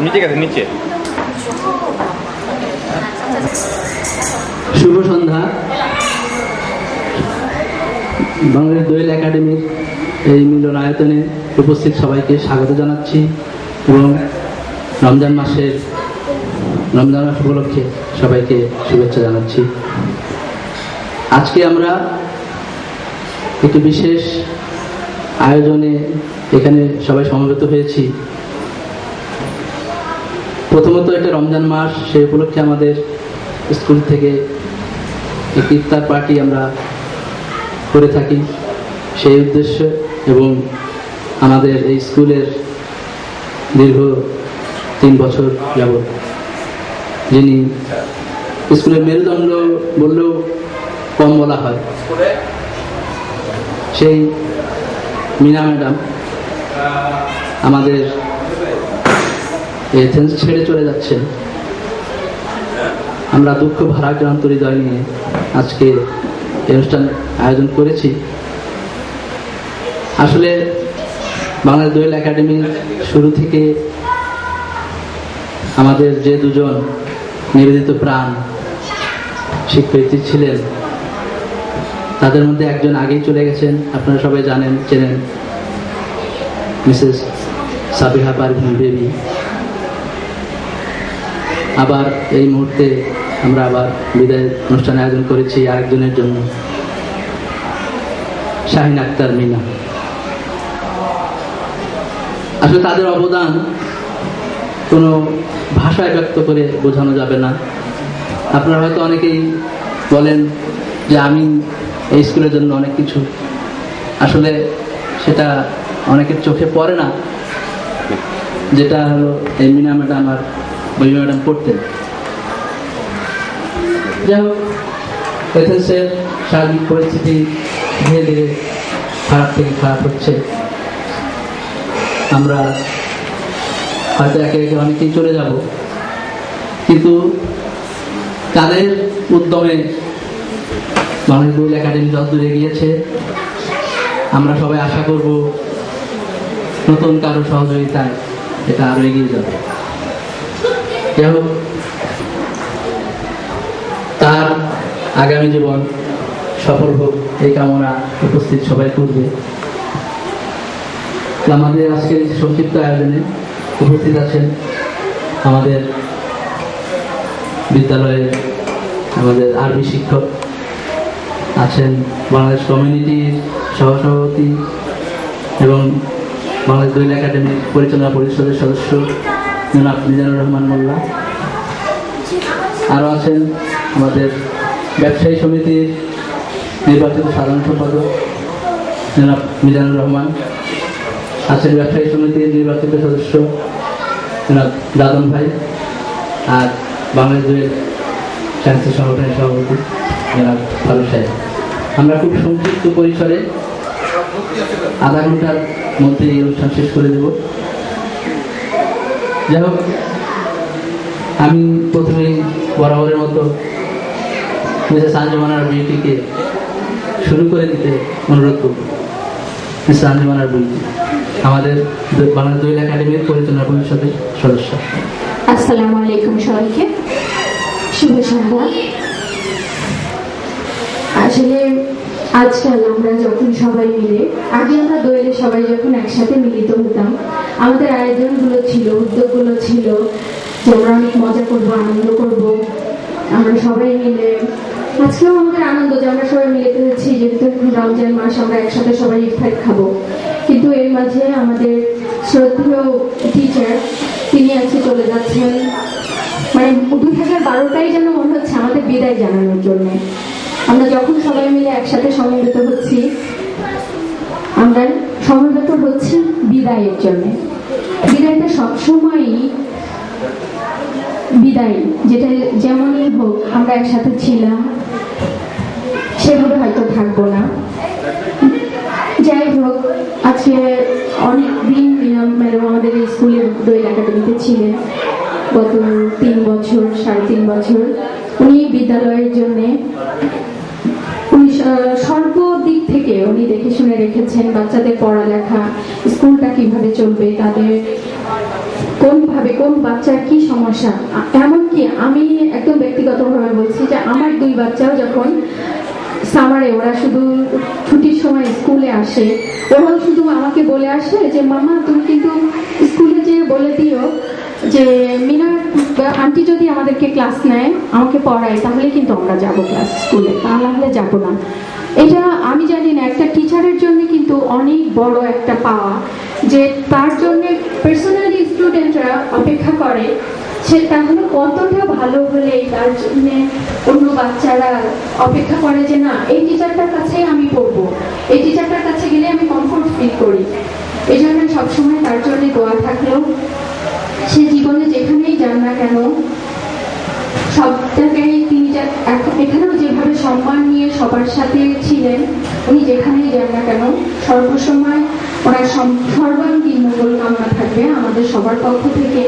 নিচে গেছে নিচে। শুভ সন্ধ্যা। বাংলাদেশ দোয়েল একাডেমির এই মিলন আয়তনে উপস্থিত সবাইকে স্বাগত জানাচ্ছি এবং রমজান মাস উপলক্ষে সবাইকে শুভেচ্ছা জানাচ্ছি। আজকে আমরা একটি বিশেষ আয়োজনে এখানে সবাই সমবেত হয়েছি। প্রথমত এটা রমজান মাস, সেই উপলক্ষে আমাদের স্কুল থেকে একটি ইফতার পার্টি আমরা করে থাকি সেই উদ্দেশ্যে, এবং আমাদের এই স্কুলের দীর্ঘ 3 বছর যাবৎ যিনি স্কুলের মেরুদণ্ড বললেও কম বলা হয়, সেই মিনা ম্যাডাম আমাদের এথেন্স ছেড়ে চলে যাচ্ছেন। আমরা দুঃখ ভারাক্রান্ত হৃদয় নিয়ে আজকে অনুষ্ঠান আয়োজন করেছি। আসলে বাংলাদেশ দোয়েল একাডেমির শুরু থেকে আমাদের যে দুজন নিবেদিত প্রাণ শিক্ষয়িত্রী ছিলেন, তাদের মধ্যে একজন আগেই চলে গেছেন, আপনারা সবাই চেনেন, মিসেস সাবিহা পারভিন বেবি। আবার এই মুহূর্তে আমরা আবার বিদায় অনুষ্ঠান আয়োজন করেছি আরেকজনের জন্য, শাহিন আক্তার মিনা। আসলে তাদের অবদান কোনো ভাষায় ব্যক্ত করে বোঝানো যাবে না। আপনারা হয়তো অনেকেই বলেন যে আমি এই স্কুলের জন্য অনেক কিছু, আসলে সেটা অনেকের চোখে পড়ে না, যেটা হলো এই মিনা ম্যাডাম আর বেবি ম্যাডাম করতেন। যাই হোক, এথেন্সের সার্বিক পরিস্থিতি ধীরে ধীরে খারাপ থেকে খারাপ হচ্ছে। আমরা হয়তো একে একে অনেকেই চলে যাব, কিন্তু তাদের উদ্যমে বাংলাদেশ দোয়েল একাডেমি যত দূরে গিয়েছে, আমরা সবাই আশা করব নতুন কারো সহযোগিতায় এটা আরো এগিয়ে যাবে। যাই হোক, তার আগামী জীবন সফল হোক এই কামনা উপস্থিত সবাই করবে। আমাদের আজকের সংক্ষিপ্ত আয়োজনে উপস্থিত আছেন আমাদের বিদ্যালয়ের আমাদের আরবি শিক্ষক, আছেন বাংলাদেশ কমিউনিটির সহসভাপতি এবং বাংলাদেশ দোয়েল একাডেমির পরিচালনা পরিষদের সদস্য জনাব মিজানুর রহমান মোল্লা। আরও আছেন আমাদের ব্যবসায়ী সমিতির নির্বাচিত সাধারণ সম্পাদক জনাব মিজানুর রহমান, আছেন ব্যবসায়ী সমিতির নির্বাচিত সদস্য জনাব দাদন ভাই, আর বাংলাদেশ দোয়েল সাহিত্য সংগঠনের সভাপতি জনাব ফারুক সাহেব। আমরা খুব সংক্ষিপ্ত পরিসরে আধা ঘন্টার মধ্যে এই অনুষ্ঠান শেষ করে দেব। যাই হোক, আমি প্রথমেই বরাবরের মতো মিসেস আঞ্জুমানার বিউটিকে শুরু করে দিতে অনুরোধ করব। মিসেস আঞ্জুমানার বিউটি আমাদের বাংলাদেশ দোয়েল একাডেমির পরিচালনা পরিষদের সদস্য। আসসালামু আলাইকুম সবাইকে, শুভ সন্ধ্যা। আসলে আজকাল আমরা যখন সবাই মিলে, আগে আমরা দোয়েলে সবাই যখন একসাথে মিলিত হতাম, আমাদের আয়োজনগুলো ছিল, উদ্যোগগুলো ছিল যে আমরা অনেক মজা করবো, আনন্দ করব। আমরা সবাই মিলে, আজকেও আমাদের আনন্দ যে আমরা সবাই মিলিত হয়েছি, যেহেতু রমজান মাস, আমরা একসাথে সবাই ইফতার খাবো। কিন্তু এর মাঝে আমাদের শ্রদ্ধেয় টিচার তিনি আজকে চলে যাচ্ছেন, মানে 2012টাই যেন মনে হচ্ছে আমাদের বিদায় জানানোর জন্য। আমরা যখন সবাই মিলে একসাথে সমবেত হচ্ছি, আমরা সমবেত হচ্ছি বিদায়ের জন্য। বিদায়টা সবসময়ই বিদায়, যেটা যেমনই হোক আমরা একসাথে ছিলাম, সেভাবে হয়তো থাকবো না। যাই হোক, আজকে অনেক দিন ম্যাডাম আমাদের এই স্কুলের দোয়েল একাডেমিতে ছিলেন, গত 3 বছর 3.5 বছর। উনি বিদ্যালয়ের জন্য সর্বদিক থেকে উনি দেখে শুনে রেখেছেন বাচ্চাদের পড়ালেখা, স্কুলটা কিভাবে চলবে, তাদের কোন বাচ্চার কি সমস্যা। এমনকি আমি একদম ব্যক্তিগতভাবে বলছি যে আমার 2 বাচ্চাও যখন সামারে ওরা শুধু ছুটির সময় স্কুলে আসে, ওরাও শুধু আমাকে বলে আসে যে মামা তুমি কিন্তু স্কুলে যে বলে দিও যে মিনা আন্টি যদি আমাদেরকে ক্লাস নেয় আমাকে পড়ায় তাহলে কিন্তু আমরা যাব ক্লাস স্কুলে, তা না হলে যাবো না। এটা আমি জানি না, একটা টিচারের জন্য কিন্তু অনেক বড় একটা পাওয়া, যে তার জন্য পার্সোনালি স্টুডেন্টরা অপেক্ষা করে, সে তাহলে কতটা ভালো হলে তার জন্য অন্য বাচ্চারা অপেক্ষা করে যে না এই টিচারটার কাছেই আমি পড়বো, এই টিচারটার কাছে গেলে আমি কমফোর্ট ফিল করি। এই জন্য সবসময় তার জন্য দোয়া থাকলেও সে জীবনে যেখানেই যান না কেন সব জায়গায় তিনি এখানেও যেভাবে সম্মান নিয়ে সবার সাথে ছিলেন, উনি যেখানেই যান না কেন সর্বসময় ওনার সর্বাঙ্গীন মঙ্গল কামনা থাকবে আমাদের সবার পক্ষ থেকে।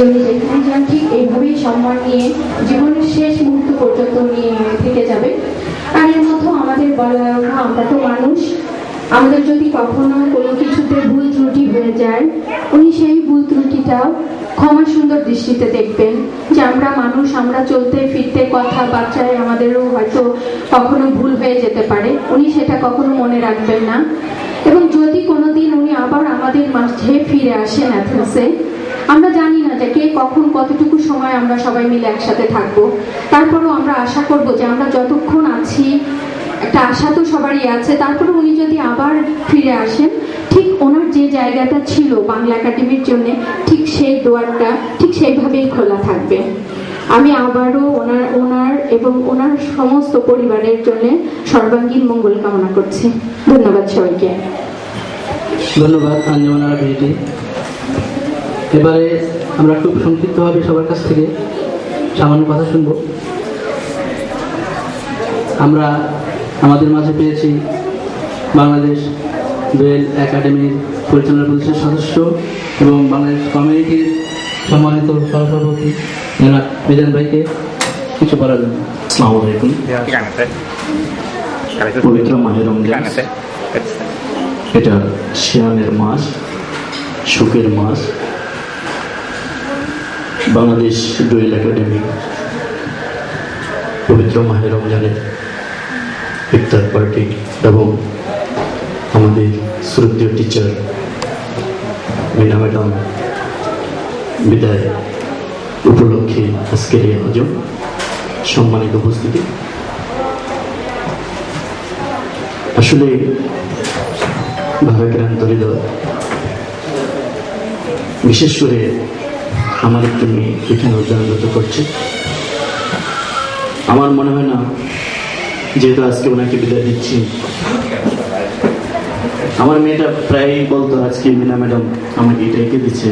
উনি যেখানে যান ঠিক এইভাবেই সম্মান নিয়ে জীবনের শেষ মুহূর্ত পর্যন্ত নিয়ে থেকে যাবে। আর এর মধ্যে আমাদের বলা আমরা তো মানুষ, আমাদের যদি কখনো কোনো কিছুতে ভুল ত্রুটি হয়ে যায় উনি সেই ভুল ত্রুটিটাও ক্ষমা সুন্দর দৃষ্টিতে দেখবেন, যে আমরা মানুষ, আমরা চলতে ফিরতে কথা বাচ্চায় আমাদেরও হয়তো কখনো ভুল হয়ে যেতে পারে, উনি সেটা কখনো মনে রাখবেন না। এবং যদি কোনোদিন উনি আবার আমাদের মাঝে ফিরে আসেন অ্যাথেন্সে, আমরা জানি না যে কে কখন কতটুকু সময় আমরা সবাই মিলে একসাথে থাকবো, তারপরেও আমরা আশা করব যে আমরা যতক্ষণ আছি একটা আশা তো সবারই আছে, তারপরে উনি যদি আবার ফিরে আসেন ঠিক ওনার যে জায়গাটা ছিল বাংলা একাডেমির জন্য ঠিক সেই দুয়ারটা ঠিক সেইভাবেই খোলা থাকবে। আমি আবারও ওনার এবং ওনার সমস্ত পরিবারের জন্য সর্বাঙ্গীন মঙ্গল কামনা করছি। ধন্যবাদ সবাইকে। ধন্যবাদ আঞ্জুমান আরা বিটি। এবারে আমরা খুব সংক্ষিপ্তভাবে সবার কাছ থেকে সামান্য কথা শুনব। আমরা আমাদের মাঝে পেয়েছি বাংলাদেশ দোয়েল একাডেমির পরিচালনা পরিষদের সদস্য এবং বাংলাদেশ কমিউনিটির সম্মানিত সহসভাপতি জনাব মিজান ভাইকে কিছু বলার জন্য। আসসালামু আলাইকুম। পবিত্র মাহে রমজান, এটা সিয়ামের মাস, সুখের মাস। বাংলাদেশ দোয়েল একাডেমি পবিত্র মাহে রমজানের ইফতার পার্টি এবং আমাদের শ্রদ্ধেয় টিচার মিনা ম্যাডাম বিদায় উপলক্ষে আজকের এই আয়োজন, সম্মানিত উপস্থিতি। আসলে ভারাক্রান্ত হৃদয়, বিশেষ করে আমার একটু মেয়ে এখানে উদ্যানগত করছে। আমার মনে হয় না, যেহেতু আজকে ওনাকে বিদায় দিচ্ছি, আমার মেয়েটা প্রায়ই বলতো আজকে মিনা ম্যাডাম আমাকে এটা এঁকে দিচ্ছে,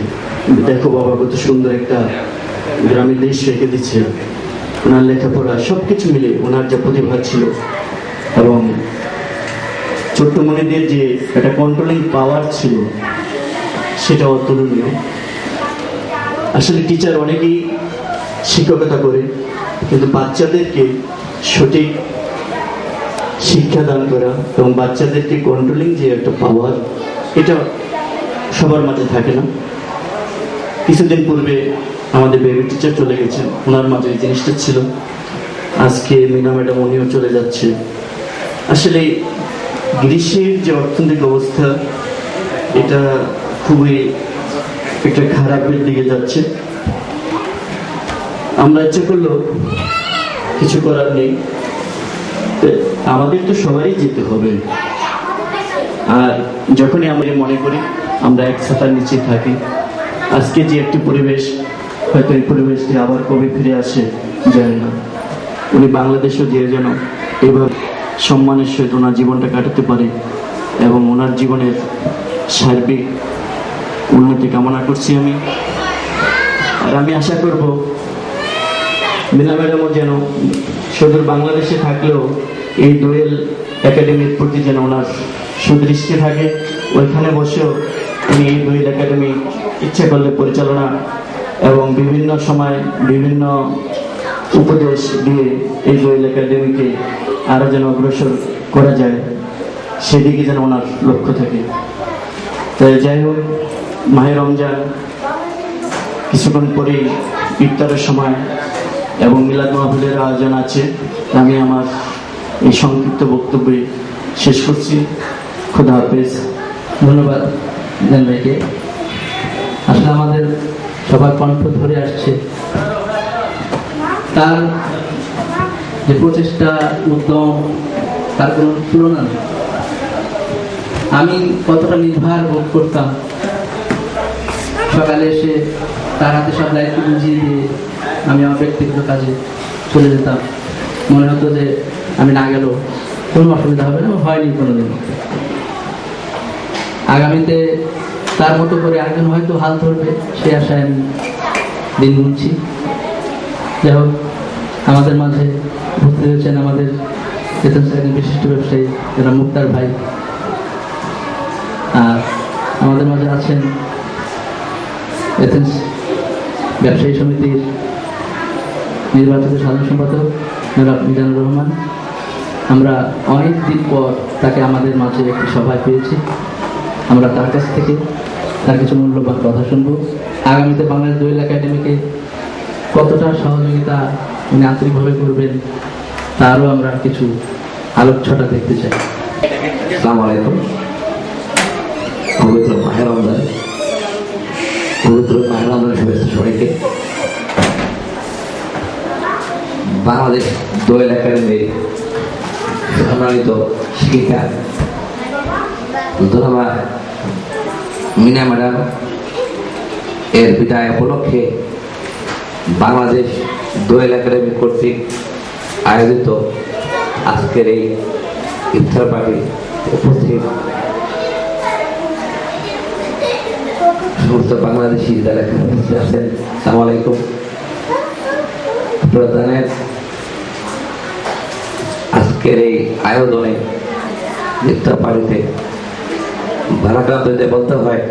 দেখো বাবা কত সুন্দর একটা গ্রামের দৃশ্য এঁকে দিচ্ছে। ওনার লেখাপড়া সবকিছু মিলে ওনার যে প্রতিভা ছিল এবং ছোট্ট মনিদের যে একটা কন্ট্রোলিং পাওয়ার ছিল সেটা অতুলনীয়। আসলে টিচার অনেকেই শিক্ষকতা করে, কিন্তু বাচ্চাদেরকে সঠিক শিক্ষা দান করা এবং বাচ্চাদেরকে কন্ট্রোলিং যে একটা পাওয়ার, এটা সবার মাঝে থাকে না। কিছুদিন পূর্বে আমাদের বেবি টিচার চলে গেছেন, ওনার মাঝে এই জিনিসটা ছিল। আজকে মিনা ম্যাডাম উনিও চলে যাচ্ছে। আসলে গ্রীষ্মের যে অর্থনৈতিক অবস্থা, এটা খুবই একটা খারাপের দিকে যাচ্ছে। আমরা ইচ্ছে করলেও কিছু করার নেই, আমাদের তো সবাই যেতে হবে। আর যখনই আমরা মনে করি আমরা এক ছাতার নিচে থাকি, আজকে যে একটি পরিবেশ, হয়তো এই পরিবেশটি আবার কবে ফিরে আসে জানি না। উনি বাংলাদেশও যে যেন এভাবে সম্মানের সহিত ওনার জীবনটা কাটাতে পারে এবং ওনার জীবনের সার্বিক উন্নতি কামনা করছি আমি। আর আমি আশা করব মিনা ম্যাডামও যেন সুদূর বাংলাদেশে থাকলেও এই দোয়েল একাডেমির প্রতি যেন ওনার সুদৃষ্টি থাকে। ওইখানে বসেও উনি এই দোয়েল একাডেমি ইচ্ছা করলে পরিচালনা এবং বিভিন্ন সময় বিভিন্ন উপদেশ দিয়ে এই দোয়েল একাডেমিকে আরও যেন অগ্রসর করা যায়, সেদিকে যেন ওনার লক্ষ্য থাকে। তো যাই হোক, মাহে রমজান কিছুক্ষণ পরেই ইফতারের সময় এবং মিলাদ মাহফিলের আয়োজন আছে। আমি আমার এই সংক্ষিপ্ত বক্তব্যে শেষ করছি। খোদা হাফেজ। ধন্যবাদ জান ভাইকে। আসলে আমাদের সবার কণ্ঠ ধরে আসছে, তার যে প্রচেষ্টা, উদ্যম, তার কোনো তুলনা নেই। আমি কতটা নির্ভর বোধ করতাম সকালে এসে তার হাতে সব দায়িত্ব বুঝিয়ে দিয়ে আমি আমার ব্যক্তিগত কাজে চলে যেতাম। মনে হতো যে আমি না গেলেও কোনো অসুবিধা হবে না, হয়নি কোনোদিন। আগামীতে তার মতো করে আরেকজন হয়তো হাল ধরবে, সে আশায় আমি দিন গুনছি। যাই হোক, আমাদের মাঝে উপস্থিত হয়েছেন আমাদের এথেন্সের একজন বিশিষ্ট ব্যবসায়ী যারা মুক্তার ভাই, আর আমাদের মাঝে আছেন এথেন্স ব্যবসায়ী সমিতির নির্বাচিত সাধারণ সম্পাদক জনাব মিজানুর রহমান। আমরা অনেক দিন পর তাকে আমাদের মাঝে একটি সভায় পেয়েছি। আমরা তার কাছ থেকে তার কিছু মূল্যবান কথা শুনবো। আগামীতে বাংলাদেশ দোয়েল একাডেমিকে কতটা সহযোগিতা উনি আন্তরিকভাবে করবেন তারও আমরা কিছু আলোকছটা দেখতে চাই। আসসালামু আলাইকুম। পবিত্র মাহে রমজান, পবিত্র মাহে রমজানের শুভেচ্ছা সবাইকে। বাংলাদেশ দোয়েল একাডেমির সম্মানিত শিক্ষিকা জনাবা মিনা ম্যাডাম এর বিদায় উপলক্ষে বাংলাদেশ দোয়েল একাডেমি কর্তৃক আয়োজিত আজকের এই ইফতার পার্টি উপস্থিত সমস্ত বাংলাদেশি যারা এখানে উপস্থিত আছেন, আসসালামু আলাইকুম। আপনারা জানেন আজকের এই আয়োজনে ইফতার পার্টিতে ভারাক্রান্ততে বলতে হয়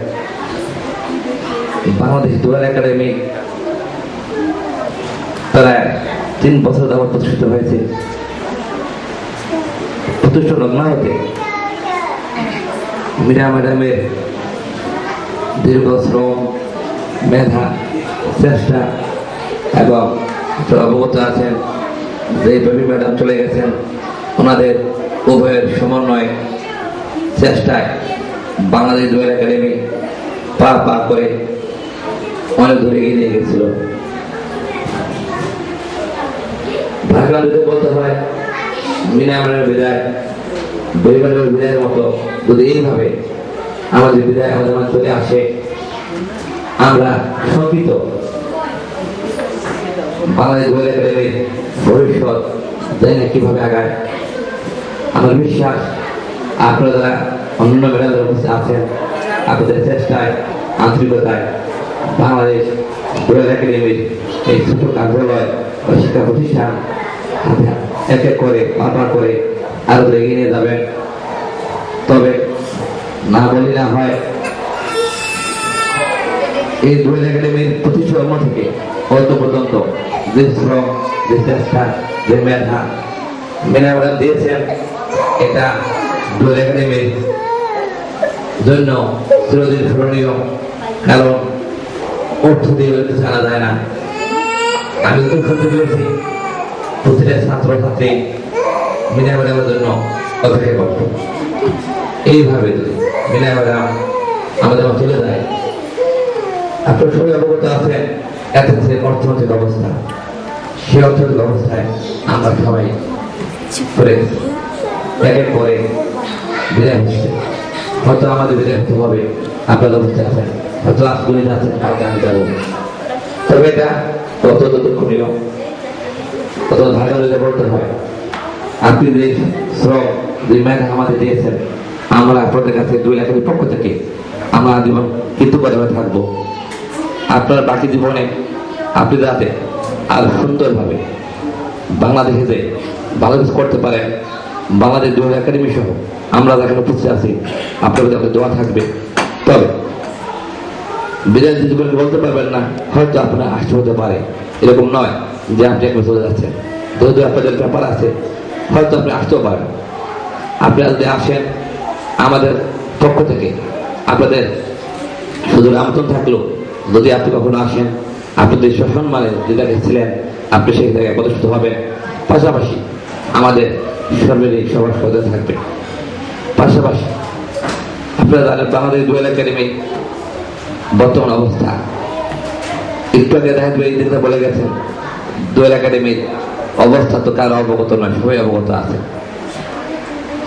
বাংলাদেশ দোয়েল একাডেমি প্রায় 3 বছর যাবৎ প্রতিষ্ঠিত হয়েছে। প্রতিষ্ঠা লগ্ন হতে মীরা ম্যাডামের দীর্ঘ শ্রম, মেধা, চেষ্টা এবং অবগত আছেন যে বেবি ম্যাডাম চলে গেছেন, ওনাদের উভয়ের সমন্বয় চেষ্টায় বাংলাদেশ দোয়েল একাডেমি পা পা করে অনেক দূরে এগিয়ে নিয়ে গেছিল। ভাগ্যবান বলতে হয় মিনা ম্যাডামের বিদায় বেবি ম্যাডামের বিদায়ের মতো যদি এইভাবে আমাদের বিদায় আমাদের মাঝে চলে আসে, আমরা শঙ্কিত বাংলাদেশ দোয়েল একাডেমির ভবিষ্যৎ জানি না কিভাবে আগায়। আমার বিশ্বাস আপনারা যারা অন্যান্য ম্যাডামদের উপস্থিত আছেন, আপনাদের চেষ্টায়, আন্তরিকতায় বাংলাদেশ দোয়েল একাডেমির এই ছোট কার্যালয় ও শিক্ষা প্রতিষ্ঠান এক এক করে পার করে আরো এগিয়ে নিয়ে যাবেন। তবে না বলি না হয়, এই দোয়েল একাডেমির প্রতিষ্ঠা থেকে অল্প পর্যন্ত যে শ্রম, যে চেষ্টা, যে মেধা মিনা ম্যাডাম দিয়েছেন, এটা দোয়েল একাডেমির জন্য চিরদিন স্মরণীয়। কারণ অর্থ দিয়ে জানা যায় না। আমি তো শুনতে পেরেছি প্রতিটা ছাত্র ছাত্রী মিনা ম্যাডামের জন্য অপেক্ষা করত। এইভাবে যদি মিনা ম্যাডাম আমাদের চলে যায়, আপনার সবাই অবগত আছেন এথেন্সের অর্থনৈতিক অবস্থা। সেই অর্থনৈতিক অবস্থায় আমরা সবাই করে এক এক করে বিদায় হচ্ছে। হয়তো আমাদের বিদায় হতে হবে, আপনারা অবস্থায় আছেন, হয়তো আজগুলি যাচ্ছেন, কালকে আমি যাবো। তবে এটা অত্যন্ত দুঃখনীয়, কত ভাগ্যে বলতে হয়। আপনি যে শ্রম, যে মেধা আমাদের দিয়েছেন, আমরা আপনাদের কাছে দোয়েল একাডেমির পক্ষ থেকে আমরা জীবন কৃতজ্ঞতা থাকবো। আপনার বাকি জীবনে আপনি যাতে আর সুন্দরভাবে বাংলাদেশে যে ভালো কিছু করতে পারেন, বাংলাদেশ দোয়েল একাডেমি সহ আমরা যেখানে উপস্থিত আছি, আপনাদের কাছে দোয়া থাকবে। তবে বিদায় জীবনে বলতে পারবেন না, হয়তো আপনার আসতে হতে পারে, এরকম নয় যে আপনি একবার চলে যাচ্ছেন। যেহেতু আপনাদের ব্যাপার আছে, হয়তো আপনি আসতেও পারেন। আপনারা যদি আসেন, আমাদের পক্ষ থেকে আপনাদের শুধু আমন্ত্রণ থাকলো, যদি আপনি কখনো আসেন, আপনাদের সসম্মানে যে জায়গায় ছিলেন আপনি সেই জায়গায় প্রদর্শিত হবেন। পাশাপাশি আমাদের সর্বাধিক সবার সদস্য থাকবে। পাশাপাশি আপনারা জানেন বাংলাদেশ দোয়েল একাডেমির বর্তমান অবস্থা একটু আগে দেখা যাবে, এই দিনটা বলে গেছেন। দোয়েল একাডেমির অবস্থা তো কারো অবগত নয়, সবাই অবগত আছে।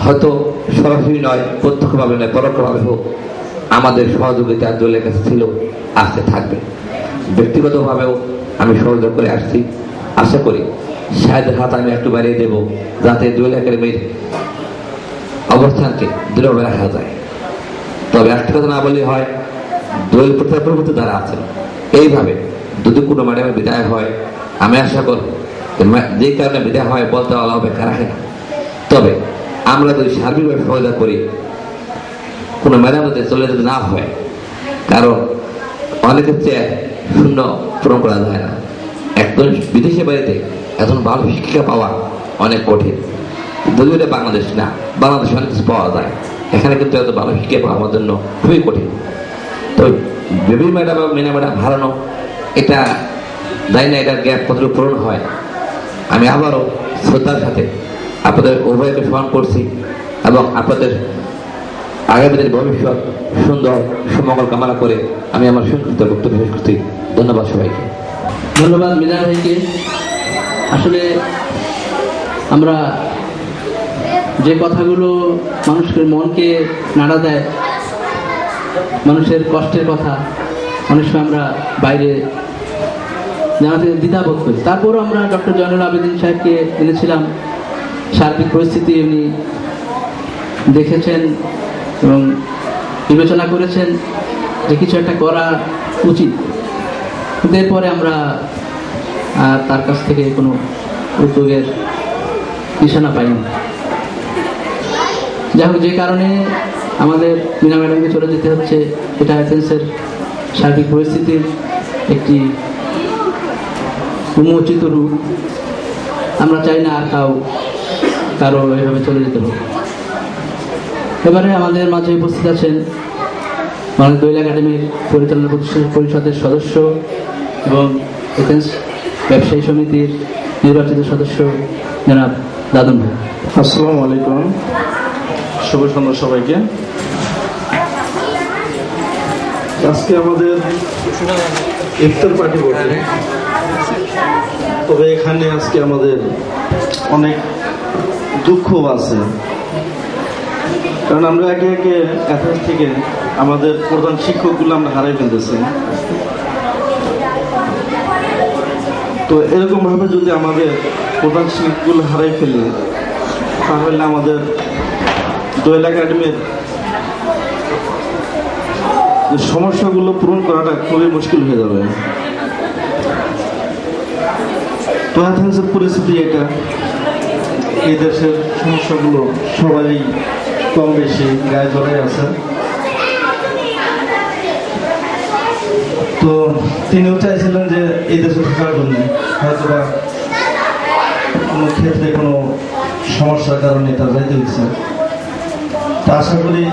হয়তো সরাসরি নয়, প্রত্যক্ষভাবে নয়, পরোক্ষভাবে হোক আমাদের সহযোগিতা দোয়েলের কাছে ছিল, আসতে থাকবে। ব্যক্তিগতভাবেও আমি সহযোগিতা করে আসছি। আশা করি সাহেবের হাত আমি একটু বাড়িয়ে দেবো, যাতে দোয়েল একাডেমির অবস্থানকে দৃঢ়ভাবে রাখা যায়। তবে একটা কথা না বললেই হয়, দোয়েল প্রতিষ্ঠা যারা আছেন এইভাবে যদি কোনো ম্যাডামের বিদায় হয়, আমি আশা করব যে কারণে বিদায় হয় বলতে আল্লাহ অপেক্ষা রাখে না। তবে আমরা যদি সার্বিকভাবে সহযোগিতা করি, কোনো ম্যাডাম যাতে চলে যেতে না হয়, কারণ অনেকের চেয়ে শূন্য পূরণ করা যায় না। একজন বিদেশি বাড়িতে এখন ভালো শিক্ষিকা পাওয়া অনেক কঠিন। যদিও এটা বাংলাদেশ না, বাংলাদেশে অনেক কিছু পাওয়া যায়, এখানে কিন্তু এত ভালো শিক্ষা পাওয়া আমার জন্য খুবই কঠিন। তো বেবি ম্যাডাম এবং মিনা ম্যাডাম হারানো, এটা জানি না এটার গ্যাপ কতটুকু পূরণ হয়। আমি আবারও শ্রদ্ধার সাথে আপনাদের উভয়কে স্মরণ করছি এবং আপনাদের আগামী দিনের ভবিষ্যৎ সুন্দর সুমঙ্গল কামনা করে আমি আমার সংক্ষিপ্ত বক্তব্য শেষ করছি। ধন্যবাদ সবাইকে। ধন্যবাদ মিনার ভাইকে। আসলে আমরা যে কথাগুলো মানুষের মনকে নাড়া দেয়, মানুষের কষ্টের কথা অনেক সময় আমরা বাইরে জানাতে দ্বিধাবোধ করি, তারপরও আমরা ডক্টর জয়নুল আবেদিন সাহেবকে এনেছিলাম। সার্বিক পরিস্থিতি উনি দেখেছেন এবং বিবেচনা করেছেন যে কিছু একটা করা উচিত। কিন্তু এরপরে আমরা তার কাছ থেকে কোনো উদ্যোগের নিশানা পাইনি। যাই হোক, যে কারণে আমাদের মিনা ম্যাডামকে চলে যেতে হচ্ছে, এটা অ্যাথেন্সের সার্বিক পরিস্থিতির একটি উন্মোচিত রূপ। আমরা চাই না আর কারো এভাবে চলে যেতে হবে। এবারে আমাদের মাঝে উপস্থিত আছেন বাংলাদেশ দোয়েল একাডেমির পরিচালনা পরিষদের সদস্য এবং এথেন্স ব্যবসায়ী সমিতির নির্বাচিত সদস্য জনাব দাদন ভাই। আসসালামু আলাইকুম, শুভ সন্ধ্যা সবাইকে। আজকে আমাদের ইফতার পার্টি বটে, তবে এখানে আজকে আমাদের অনেক দুঃখ আছে, কারণ আমরা একে একে অ্যাথেন্স থেকে আমাদের প্রধান শিক্ষকগুলো আমরা হারাই ফেলতেছি। তো এরকম ভাবে যদি আমাদের প্রধান শিক্ষকগুলো হারাই ফেলি, তাহলে আমাদের দোয়েল একাডেমির সমস্যাগুলো পূরণ করাটা খুবই মুশকিল হয়ে যাবে। তো অ্যাথেন্সের পরিস্থিতি এটা, এই দেশের সমস্যাগুলো সবাই কম বেশি গায়ে জড়াই আছে। তো তিনিও চাইছিলেন যে এই দেশে থাকার জন্য, হয়তো বা কোনো ক্ষেত্রে কোনো সমস্যার কারণে তার যাইতে হচ্ছে। তা আশা করি,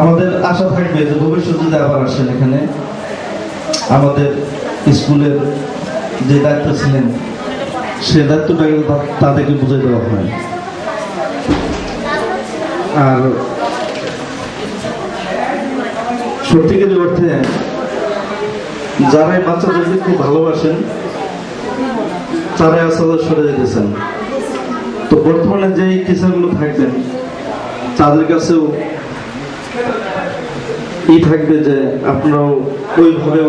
আমাদের আশা থাকবে যে ভবিষ্যতে যদি আবার আসেন এখানে, আমাদের স্কুলের যে দায়িত্ব ছিলেন সে দায়িত্বটাকে তাদেরকে বুঝে দেওয়া হয়। আর সত্যিকারের অর্থে যারাই বাচ্চাদেরকে খুব ভালোবাসেন তারাই আসলে সরে যেতেছেন। তো বর্তমানে যে টিচারগুলো থাকবেন তাদের কাছেও থাকবে যে আপনারাও ওইভাবে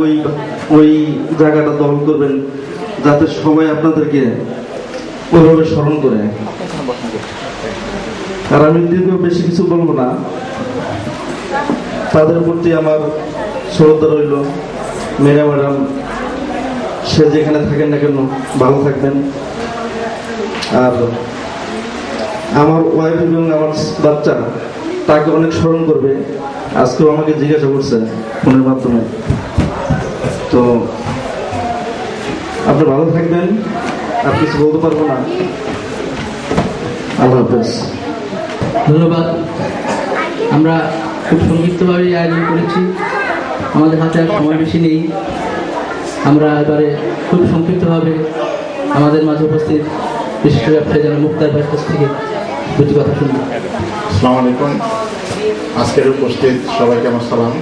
ওই জায়গাটা দখল করবেন, যাতে সবাই আপনাদেরকে ওইভাবে স্মরণ করে। আর আমি দীর্ঘ বেশি কিছু বলবো না, তাদের প্রতি আমার শ্রদ্ধা রইল। মেরা ম্যাডাম, সে যেখানে থাকেন না কেন ভালো থাকবেন। আর আমার ওয়াইফ এবং আমার বাচ্চা তাকে অনেক স্মরণ করবে। আজকেও আমাকে জিজ্ঞাসা করছে ফোনের মাধ্যমে। তো আপনি ভালো থাকবেন, আর কিছু বলতে পারবো না। আল্লাহ হাফেজ। ধন্যবাদ। আমরা খুব সংক্ষিপ্তভাবে আয়োজন করেছি, আমাদের হাতে আর সময় বেশি নেই। আমরা এবারে খুব সংক্ষিপ্তভাবে আমাদের মাঝে উপস্থিত বিশিষ্ট ব্যবসায়ী যেন মুক্তার ভাইয়ের কাছ থেকে দুটি কথা শুনব। আসসালামু আলাইকুম। আজকের উপস্থিত সবাইকে আমার সালাম।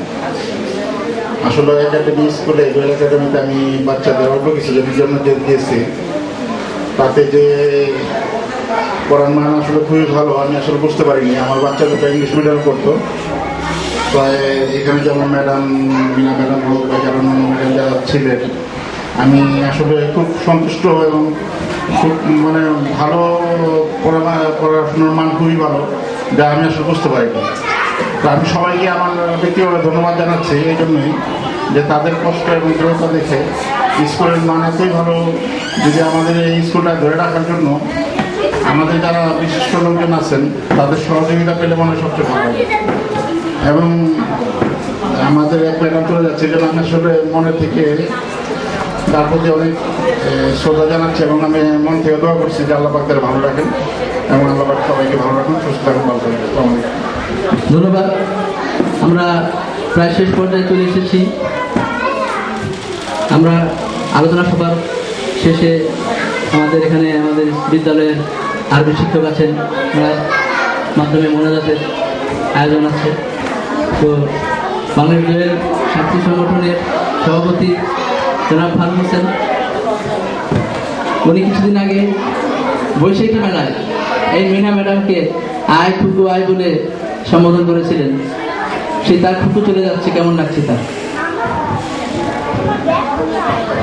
আসলে একাডেমি স্কুলে জয়েল একাডেমিতে আমি বাচ্চাদের অল্প কিছু জন্য দিয়েছি, তাতে যে পড়ার মান আসলে খুবই ভালো। আমি আসলে বুঝতে পারিনি, আমার বাচ্চাদের ইংলিশ মিডিয়ামে পড়তো। প্রায় এখানে যেমন ম্যাডাম মিনা ম্যাডাম হোক বা যারা অন্য ম্যাডাম যারা ছিলেন, আমি আসলে খুব সন্তুষ্ট এবং খুব মানে ভালো পড়াশোনার মান খুবই ভালো, যা আমি আসলে বুঝতে পারিনি। তো আমি সবাইকে আমার ব্যক্তিগত ধন্যবাদ জানাচ্ছি এই জন্যই যে তাদের কষ্ট এবং দৃঢ়তা দেখে স্কুলের মান এতই ভালো। যদি আমাদের এই স্কুলটা ধরে রাখার জন্য আমাদের যারা বিশিষ্ট লোকজন আছেন তাদের সহযোগিতা পেলে মনে হয় সবচেয়ে ভালো হবে। এবং আমাদের এক ম্যাডাম চলে যাচ্ছে, যেন আমি আসলে মনে থেকে তার প্রতি অনেক শ্রদ্ধা জানাচ্ছি এবং আমি মন থেকে দোয়া করছি যে আল্লাহ পাক তাদের ভালো রাখেন এবং আল্লাহ পাক সবাইকে ভালো রাখেন, সুস্থ থাকুন, ভালো থাকুন। ধন্যবাদ। আমরা প্রায় শেষ পর্যায়ে চলে এসেছি। আমরা আলোচনা সভার শেষে আমাদের এখানে আমাদের বিদ্যালয়ের আরবি শিক্ষক আছেন, ওনার মাধ্যমে মোনাজাতের আয়োজন আছে। তো বাংলাদেশ জয়েল ছাত্রী সংগঠনের সভাপতি জনাব ফারুক হোসেন, উনি কিছুদিন আগে বৈশাখী মেলায় এই মিনা ম্যাডামকে আয় খুকু আয় বলে সম্বোধন করেছিলেন। সে তার খুকু চলে যাচ্ছে, কেমন লাগছে তার?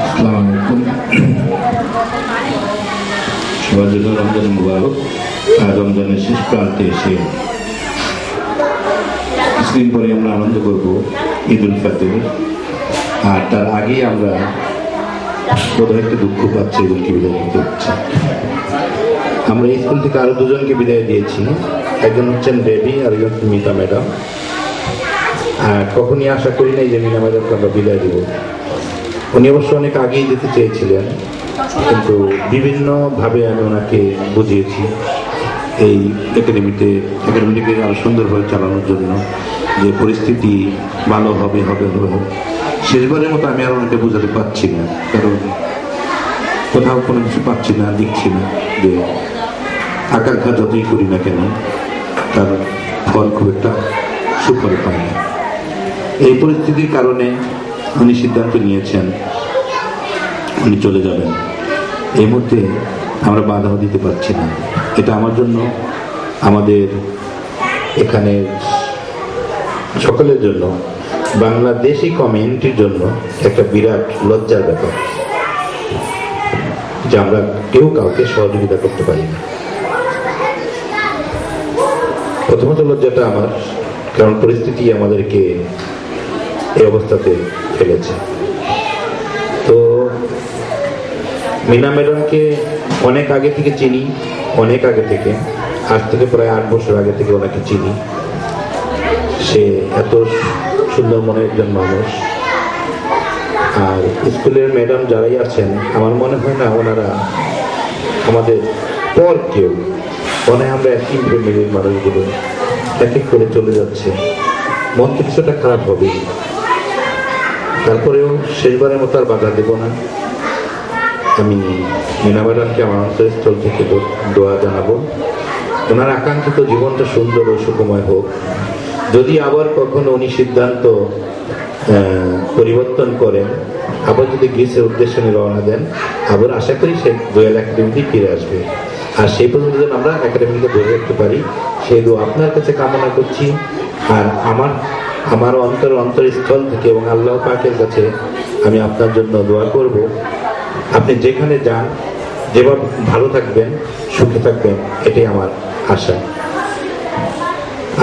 আসসালামু আলাইকুম। সবার জন্য রমজান মুবারক। আর রমজানের শেষ প্রান্তে এসে কিছুদিন পরে আমরা আনন্দ করব ঈদ উল ফিতর। আর তার আগেই আমরা বোধহয় একটু দুঃখ পাচ্ছি এগুলোকে বিদায় দিতে হচ্ছে। আমরা এই স্কুল থেকে আরো দুজনকে বিদায় দিয়েছি, একজন হচ্ছেন বেবি আর একজন মিতা ম্যাডাম। আর কখনই আশা করি নাই যে মিনা ম্যাডামকে আমরা বিদায় দেব। উনি অবশ্য অনেক আগেই যেতে চেয়েছিলেন, কিন্তু বিভিন্নভাবে আমি ওনাকে বুঝিয়েছি এই একাডেমিটিকে আরো সুন্দরভাবে চালানোর জন্য, যে পরিস্থিতি ভালো হবে হবে হবে। শেষবারের মতো আমি আর ওনাকে বোঝাতে পারছি না, কারণ কোথাও কোনো কিছু পাচ্ছি না, দেখছি না যে আকাঙ্ক্ষা যতই করি না কেন তার ফল খুব একটা সুফল পায় না। এই পরিস্থিতির কারণে উনি সিদ্ধান্ত নিয়েছেন উনি চলে যাবেন। এই মুহূর্তে আমরা বাধাও দিতে পারছি না। এটা আমার জন্য, আমাদের এখানে সকলের জন্য, বাংলাদেশি কমিউনিটির জন্য একটা বিরাট লজ্জার ব্যাপার যে আমরা কেউ কাউকে সহযোগিতা করতে পারি না। প্রথমত লজ্জাটা আমার, কারণ পরিস্থিতি আমাদেরকে এই অবস্থাতে ফেলেছে। তো মিনা ম্যাডামকে অনেক আগে থেকে চিনি, অনেক আগে থেকে, আজ থেকে প্রায় 8 বছর আগে থেকে ওনাকে চিনি। সে এত সুন্দর মনের একজন মানুষ। আর স্কুলের ম্যাডাম যারাই আছেন, আমার মনে হয় না ওনারা আমাদের পর কেউ, মনে হয় আমরা একই ফ্যামিলির মানুষগুলো এক এক করে চলে যাচ্ছে, মন কিছুটা খারাপ হবে। তারপরেও শেষবারের মতো আর বাধা দেব না। আমি মিনা ম্যাডামকে আমার অন্তঃস্থল থেকে দোয়া জানাবো, ওনার আকাঙ্ক্ষিত জীবনটা সুন্দর ও সুখময় হোক। যদি আবার কখনো উনি সিদ্ধান্ত পরিবর্তন করেন, আবার যদি গ্রিসের উদ্দেশ্যে রওনা দেন, আবার আশা করি সে জয়েল একাডেমিতে ফিরে আসবে। আর সেই পর্যন্ত যেন আমরা একাডেমিকে ধরে রাখতে পারি, সেই দোয়া আপনার কাছে কামনা করছি। আর আমার অন্তরস্থল থেকে এবং আল্লাহ পাকের কাছে আমি আপনার জন্য দোয়া করব, আপনি যেখানে যান যেভাবে ভালো থাকবেন, সুখে থাকবেন, এটাই আমার আশা।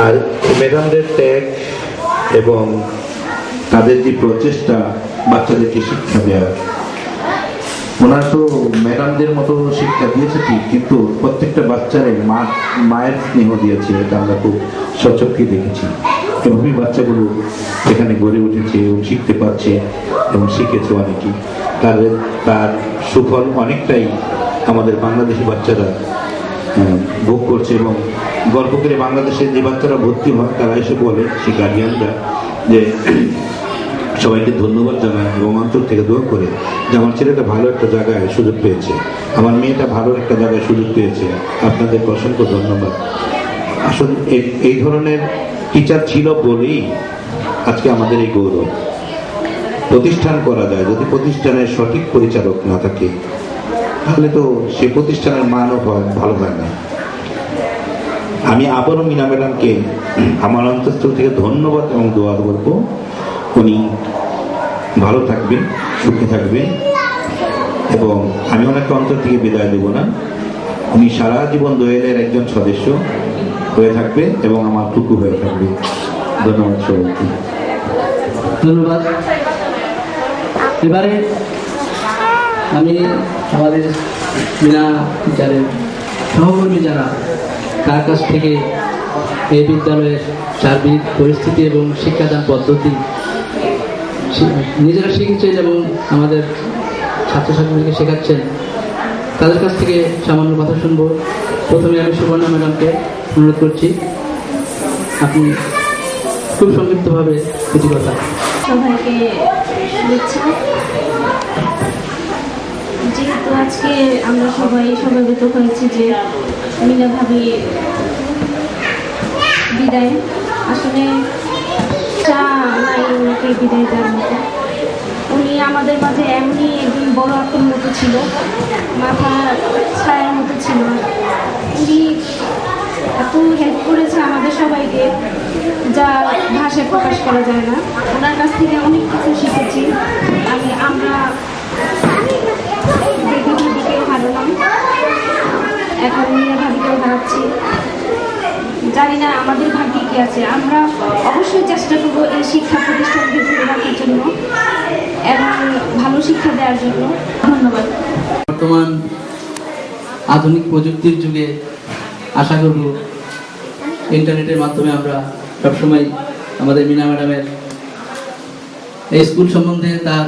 আর ম্যাডামদের ত্যাগ এবং তাদের যে প্রচেষ্টা বাচ্চাদেরকে শিক্ষা দেওয়ার, ওনারা তো ম্যাডামদের মতো শিক্ষা দিয়েছে ঠিক, কিন্তু প্রত্যেকটা বাচ্চারে মায়ের স্নেহ দিয়েছে, এটা আমরা খুব সচক্ষে দেখেছি। এভাবেই বাচ্চাগুলো এখানে গড়ে উঠেছে এবং শিখতে পারছে এবং শিখেছে অনেকেই। তার সুফল অনেকটাই আমাদের বাংলাদেশি বাচ্চারা ভোগ করছে এবং গল্প করে বাংলাদেশে যে বাচ্চারা ভর্তি হয় তারা এসে বলে সেই গার্ডিয়ানরা যে সবাইকে ধন্যবাদ জানায় এবং অন্তর থেকে দোয়া করে যে আমার ছেলেটা ভালো একটা জায়গায় সুযোগ পেয়েছে, আমার মেয়েটা ভালো একটা জায়গায় সুযোগ পেয়েছে, আপনাদেরকে অসংখ্য ধন্যবাদ। আসলে এই ধরনের টিচার ছিল বলেই আজকে আমাদের এই গৌরব। প্রতিষ্ঠান করা যায়, যদি প্রতিষ্ঠানের সঠিক পরিচালক না থাকে তাহলে তো সেই প্রতিষ্ঠানের মানও ভালো হয় না। আমি আবারও মিনা ম্যাডামকে আমার অন্তঃস্থল থেকে ধন্যবাদ এবং দোয়া করব, উনি ভালো থাকবেন, সুখে থাকবেন এবং আমি ওনাকে অন্তর থেকে বিদায় দেব না। উনি সারা জীবন দোয়েলের একজন সদস্য হয়ে থাকবে এবং আমার টুকু হয়ে থাকবে। ধন্যবাদ সবাইকে। ধন্যবাদ। এবারে আমি আমাদের মিনা টিচারের সহকর্মী যারা তার কাছ থেকে এই বিদ্যালয়ের সার্বিক পরিস্থিতি এবং শিক্ষাদান পদ্ধতি নিজেরা শিখেছেন এবং আমাদের ছাত্রছাত্রীদেরকে শেখাচ্ছেন, তাদের কাছ থেকে সামান্য কথা শুনবো। প্রথমে আমি সুবর্ণা ম্যাডামকে অনুরোধ করছি, আপনি খুব সংক্ষিপ্তভাবে কিছু কথা। সবাইকে শুভেচ্ছা। যেহেতু আজকে আমরা সবাই সমবেত হয়েছি যে মিনা ভাবি বিদায়, আসলে চা নাই ওনাকে বিদায় দেওয়ার মতো। উনি আমাদের মাঝে এমনি একদিন বড় আপুর মতো ছিল, মাথা ছায়ার মতো ছিল। উনি এত হেল্প করেছে আমাদের সবাইকে যা ভাষায় প্রকাশ করা যায় না। ওনার কাছ থেকে অনেক কিছু শিখেছি। আমরা ভাবিকেও হারালাম, এখন মিনা ভাবিকেও হারাচ্ছি। জানি না আমাদের ভাগ্যে কি আছে। আমরা অবশ্যই চেষ্টা করবো এই শিক্ষা প্রতিষ্ঠানকে ধরে রাখার জন্য এবং ভালো শিক্ষা দেওয়ার জন্য। ধন্যবাদ। বর্তমান আধুনিক প্রযুক্তির যুগে আশা করব ইন্টারনেটের মাধ্যমে আমরা সবসময় আমাদের মিনা ম্যাডামের এই স্কুল সম্বন্ধে তার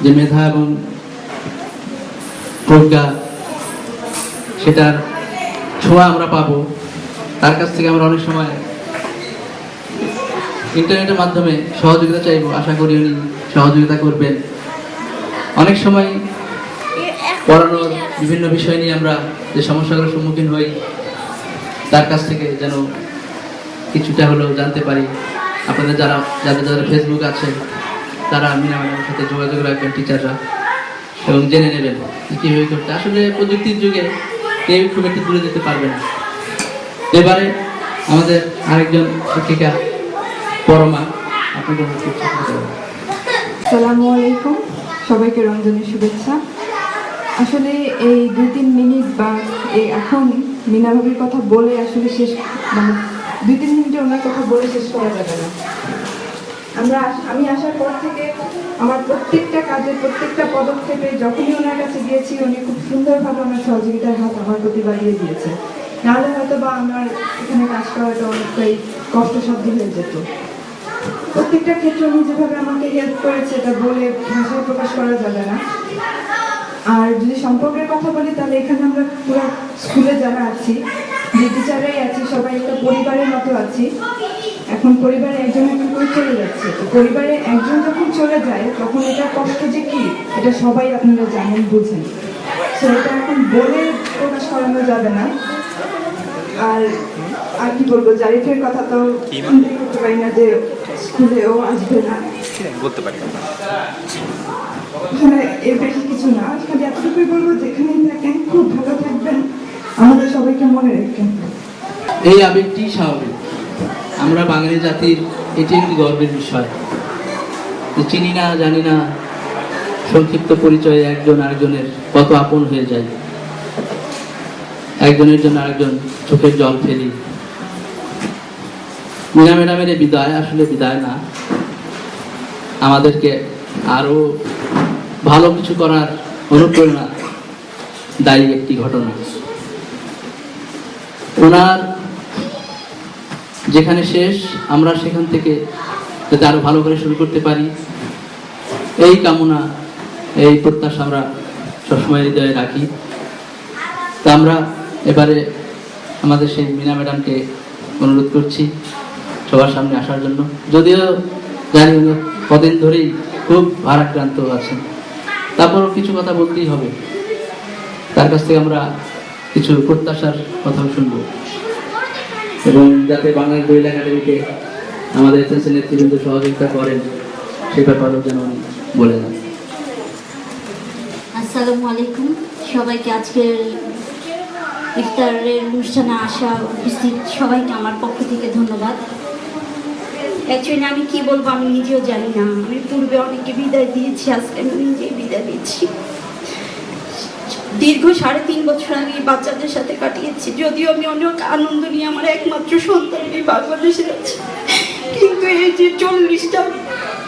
যে মেধা এবং প্রজ্ঞা সেটার ছোঁয়া আমরা পাবো। তার কাছ থেকে আমরা অনেক সময় ইন্টারনেটের মাধ্যমে সহযোগিতা চাইবো, আশা করি উনি সহযোগিতা করবেন। অনেক সময় পড়ানোর বিভিন্ন বিষয় নিয়ে আমরা যে সমস্যাগুলোর সম্মুখীন হই তার কাছ থেকে যেন কিছুটা হলেও জানতে পারি। আপনাদের যারা ফেসবুক আছে তারা মিনা ম্যাডামের সাথে যোগাযোগ রাখবেন টিচাররা এবং জেনে নেবেন কীভাবে করতে। আসলে প্রযুক্তির যুগে কেউ খুব একটু দূরে যেতে পারবে না। এবারে আমাদের আরেকজন শিক্ষিকা পরমা, আপনাদের আসসালামু আলাইকুম, সবাইকে রমজানের শুভেচ্ছা। আসলে এই 2-3 মিনিট বা এখন মিনা ভাবির কথা বলে আসলে শেষ, মানে 2-3 মিনিটে ওনার কথা বলে শেষ করা যাবে না। আমি আসার পর থেকে আমার প্রত্যেকটা কাজের প্রত্যেকটা পদক্ষেপে যখনই ওনার কাছে গিয়েছি উনি খুব সুন্দরভাবে ওনার সহযোগিতার হাত আমার প্রতি বাড়িয়ে দিয়েছে। নাহলে হয়তো বা আমার এখানে কাজ করাটা অনেকটাই কষ্টসাধ্য হয়ে যেত। প্রত্যেকটা ক্ষেত্রে উনি যেভাবে আমাকে হেল্প করেছে এটা বলে ভাষায় প্রকাশ করা যাবে না। আর যদি সম্পর্কের কথা বলি তাহলে এখানে আমরা পুরো স্কুলে যারা আছি, যে টিচাররাই আছি, সবাই একটা পরিবারের মতো আছি। এখন পরিবারে একজন একজন করে চলে যাচ্ছে, তো পরিবারে একজন যখন চলে যায় তখন এটা কষ্ট যে কি এটা সবাই আপনারা জানেন, বুঝেন। তো এটা এখন বলে প্রকাশ করানো যাবে না। আর কি বলবো, জারিফের কথা তো করতে পারি না যে স্কুলেও আসবে না, বলতে পারি এর বেশি কিছু না। খালি এতটুকুই বলবো, যেখানেই থাকেন খুব ভালো থাকবেন, আমাদের সবাইকে মনে রাখবেন। এই আবেগটি স্বাভাবিক। আমরা বাঙালি জাতির এটি একটি গর্বের বিষয়। চিনি না জানি না সংক্ষিপ্ত পরিচয়ে একজন আরেকজনের কত আপন হয়ে যায়, একজনের জন্য আরেকজন চোখের জল ফেলি। মিনা ম্যাডামের এই বিদায় আসলে বিদায় না, আমাদেরকে আরো ভালো কিছু করার অনুপ্রেরণা দায়ী একটি ঘটনা। ওনার যেখানে শেষ আমরা সেখান থেকে যাতে আরো ভালো করে শুরু করতে পারি এই কামনা, এই প্রত্যাশা আমরা সবসময় হৃদয়ে রাখি। তা আমরা এবারে আমাদের সেই মিনা ম্যাডামকে অনুরোধ করছি সবার সামনে আসার জন্য। যদিও জানি উনি কদিন ধরেই খুব ভারাক্রান্ত আছেন, তারপরও কিছু কথা বলতেই হবে। তার কাছ থেকে আমরা কিছু প্রত্যাশার কথাও শুনবো, এবং যাতে বাংলাদেশ দোয়েল একাডেমিকে আমাদের এসএসসি নেতৃবৃন্দ সহযোগিতা করেন সে ব্যাপারেও যেন উনি বলে যান। আসসালামু আলাইকুম সবাইকে। আজকের ইফতারের অনুষ্ঠানে আসা উপস্থিত সবাইকে আমার পক্ষ থেকে ধন্যবাদ। অ্যাকচুয়ালি আমি কি বলবো আমি নিজেও জানি না। আমি পূর্বে অনেককে বিদায় দিয়েছি, আজকে আমি নিজেই বিদায় দিচ্ছি। দীর্ঘ 3.5 বছর আমি বাচ্চাদের সাথে কাটিয়েছি, যদিও আমি অনেক আনন্দ নিয়ে আমার একমাত্র সন্তান এই বাংলাদেশে আছে, কিন্তু এই যে 40টা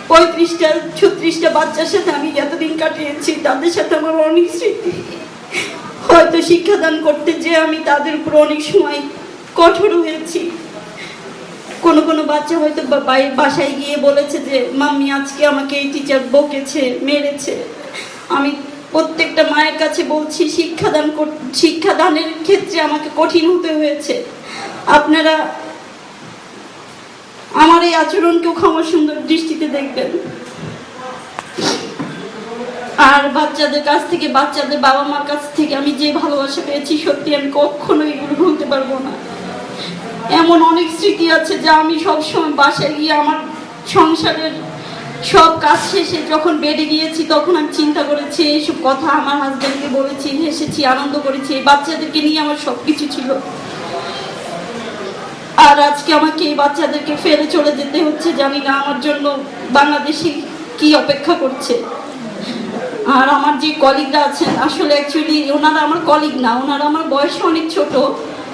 35টা 36টা বাচ্চার সাথে আমি এতদিন কাটিয়েছি, তাদের সাথে আমার অনেক স্মৃতি। হয়তো শিক্ষাদান করতে যে আমি তাদের উপর অনেক সময় কঠোর হয়েছি। কোনো কোনো বাচ্চা হয়তো বাসায় গিয়ে বলেছে যে মাম্মি আজকে আমাকে এই টিচার বকেছে, মেরেছে। আমি প্রত্যেকটা মায়ের কাছে বলছি শিক্ষাদানের ক্ষেত্রে আমাকে কঠিন হতে হয়েছে। আপনারা আমার এই আচরণকেও ক্ষমা সুন্দর দৃষ্টিতে দেখবেন। আর বাচ্চাদের কাছ থেকে, বাচ্চাদের বাবা মার কাছ থেকে আমি যে ভালোবাসা পেয়েছি, সত্যি আমি কখনো এগুলো ভুলতে পারবো না। এমন অনেক স্মৃতি আছে যা আমি সবসময় বাসায় গিয়ে আমার সংসারের সব কাজ শেষে যখন বেডে গিয়েছি তখন আমি চিন্তা করেছি, এইসব কথা আমার হাজব্যান্ডকে বলেছি, হেসেছি, আনন্দ করেছি। এই বাচ্চাদেরকে নিয়ে আমার সবকিছু ছিল। আর আজকে আমাকে এই বাচ্চাদেরকে ফেলে চলে যেতে হচ্ছে। জানি না আমার জন্য বাংলাদেশে কি অপেক্ষা করছে। আর আমার যে কলিগরা আছেন, আসলে অ্যাকচুয়ালি ওনারা আমার কলিগ না, ওনারা আমার বয়সে অনেক ছোট,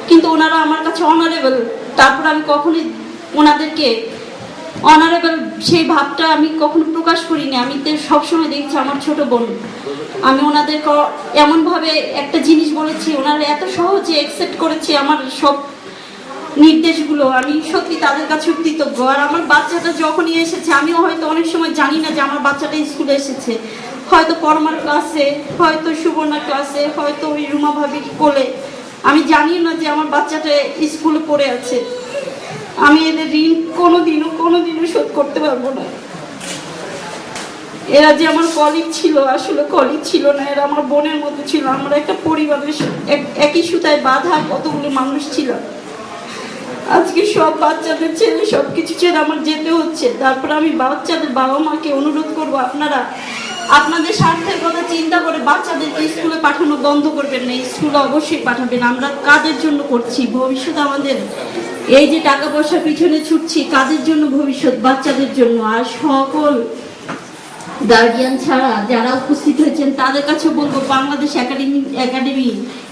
কিন্তু ওনারা আমার কাছে অনারেবল। তারপর আমি কখনোই ওনাদেরকে অনারেবল সেই ভাবটা আমি কখনো প্রকাশ করিনি। আমি সবসময় দেখছি আমার ছোট বোন। আমি ওনাদেরকে এমনভাবে একটা জিনিস বলেছি, ওনারা এত সহজে অ্যাকসেপ্ট করেছে আমার সব নির্দেশগুলো। আমি সত্যি তাদের কাছে কৃতজ্ঞ। আর আমার বাচ্চাটা যখনই এসেছে, আমিও হয়তো অনেক সময় জানি না যে আমার বাচ্চাটা স্কুলে এসেছে, হয়তো পরমার ক্লাসে, হয়তো সুবর্ণা ক্লাসে, হয়তো ওই রুমা ভাবির কোলে। আমি জানি না যে আমার বাচ্চাটা স্কুলে পড়ে আছে। আমি এদের ঋণ কোনোদিনও শোধ করতে পারবো না। এরা যে আমার কলিগ ছিল, আসলে কলিগ ছিল না, এরা আমার বোনের মতো ছিল। আমরা একটা পরিবারের একই সুতায় বাঁধা কতগুলো মানুষ ছিল। আজকে সব বাচ্চাদের ছেড়ে সবকিছু ছেড়ে আমার যেতে হচ্ছে। তারপর আমি বাচ্চাদের বাবা মাকে অনুরোধ করবো, আপনারা আপনাদের স্বার্থের কথা চিন্তা করে বাচ্চাদেরকে স্কুলে পাঠানো বন্ধ করবেন না। স্কুলে অবশ্যই পাঠাবেন। আমরা কাদের জন্য করছি? ভবিষ্যৎ আমাদের। এই যে টাকা পয়সার পিছনে ছুটছি, কাদের জন্য? ভবিষ্যৎ বাচ্চাদের জন্য। আর সকল গার্ডিয়ান ছাড়া যারা উপস্থিত হয়েছেন তাদের কাছে বলবো, বাংলাদেশ একাডেমি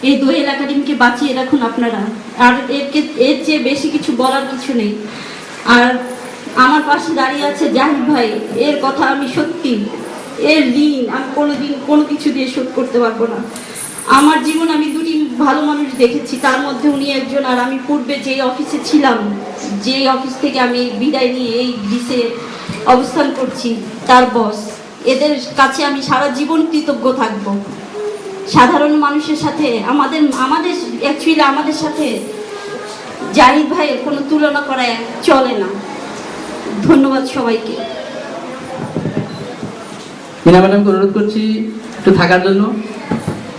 এই দোয়েল একাডেমিকে বাঁচিয়ে রাখুন আপনারা। আর এর চেয়ে বেশি কিছু বলার কিছু নেই। আর আমার পাশে দাঁড়িয়ে আছে জাহিদ ভাই, এর কথা আমি সত্যি, এর ঋণ আমি কোনোদিন কোনো কিছু দিয়ে শোধ করতে পারবো না। আমার জীবন আমি দুটি ভালো মানুষ দেখেছি, তার মধ্যে উনি একজন। আর আমি পূর্বে যেই অফিসে ছিলাম, যেই অফিস থেকে আমি বিদায় নিয়ে এই গ্রিসে অবস্থান করছি, তার বস। এদের কাছে আমি সারা জীবন কৃতজ্ঞ থাকব। সাধারণ মানুষের সাথে আমাদের অ্যাকচুয়ালি আমাদের সাথে জাহিদ ভাইয়ের কোনো তুলনা করা চলে না। ধন্যবাদ সবাইকে। মিনা ম্যাডামকে অনুরোধ করছি একটু থাকার জন্য।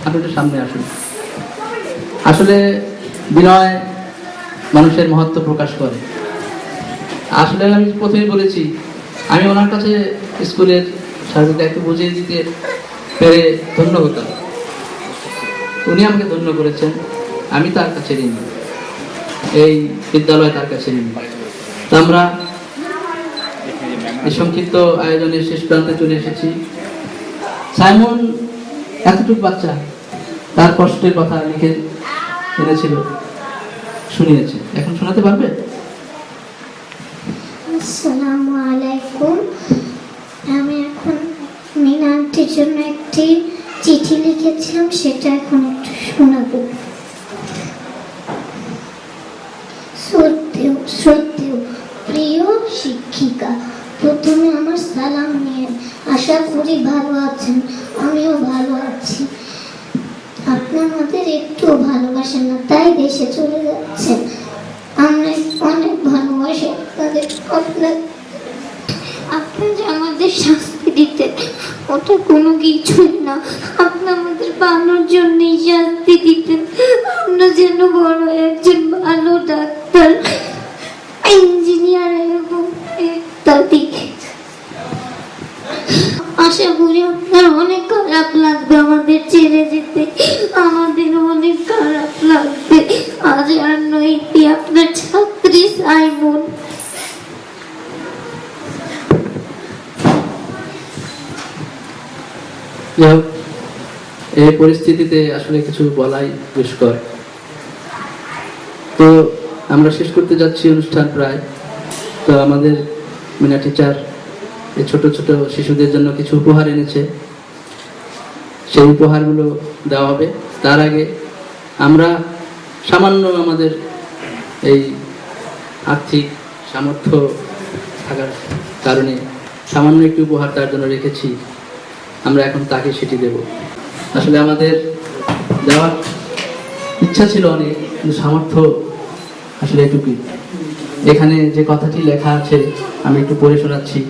আপনি একটু সামনে আসুন। আসলে বিনয় মানুষের মহত্ব প্রকাশ করে। আসলে আমি প্রথমেই বলেছি, আমি ওনার কাছে স্কুলের সার্বিক দায়িত্ব বুঝিয়ে দিতে পেরে ধন্য হতাম। উনি আমাকে ধন্য করেছেন, আমি তার কাছে ঋণী, এই বিদ্যালয় তার কাছে ঋণী। তো আমরা এই সংক্ষিপ্ত আয়োজনের শেষ প্রান্তে চলে এসেছি। সাইমন এতটুকু বাচ্চা তার কষ্টের কথা লিখে এনেছিল, শুনিয়েছে। এখন শোনাতে পারবে? আসসালামু আলাইকুম। আমি এখন মিনা আন্টির জন্য একটি চিঠি লিখেছিলাম, সেটা এখন একটু শোনাবো। শ্রদ্ধেয় প্রিয় শিক্ষিকা, প্রথমে আমার সালাম নিয়ে আশা করি ভালো আছেন। আমিও ভালো আছি। আপনি আমাদের আমাদের একটু ভালোবাসেন না, তাই দেশে চলে যাচ্ছেন। আমরা অনেক ভালোবাসি তাদের। আপনি যে আমাদের শাস্তি দিতেন ওটা কোনো কিছুই না, আপনি আমাদের ভালোর জন্যই শাস্তি দিতেন। আমরা যেন বড় একজন ভালো ডাক্তার, ইঞ্জিনিয়ার এবং ইত্যাদি। আশা করি আপনার অনেক খারাপ লাগবে আমাদের ছেড়ে যেতে, আমাদের অনেক খারাপ লাগবে। আজ আর নইতি আপনার ছাত্রী সাইমন। এই পরিস্থিতিতে আসলে কিছু বলাই দুষ্কর। তো আমরা শেষ করতে যাচ্ছি অনুষ্ঠান প্রায়। তো আমাদের মিনা টিচার এই ছোট ছোট শিশুদের জন্য কিছু উপহার এনেছে, সেই উপহারগুলো দেওয়া হবে। তার আগে আমরা সামান্য আমাদের এই আর্থিক সামর্থ্য থাকার কারণে সামান্য একটি উপহার তার জন্য রেখেছি, আমরা এখন তাকে সেটি দেব। আসলে আমাদের দেওয়ার ইচ্ছা ছিল অনেক, কিন্তু সামর্থ্য আসলে এটুকুই। এখানে যে কথাটি লেখা আছে আমি একটু পড়ে শোনাচ্ছি।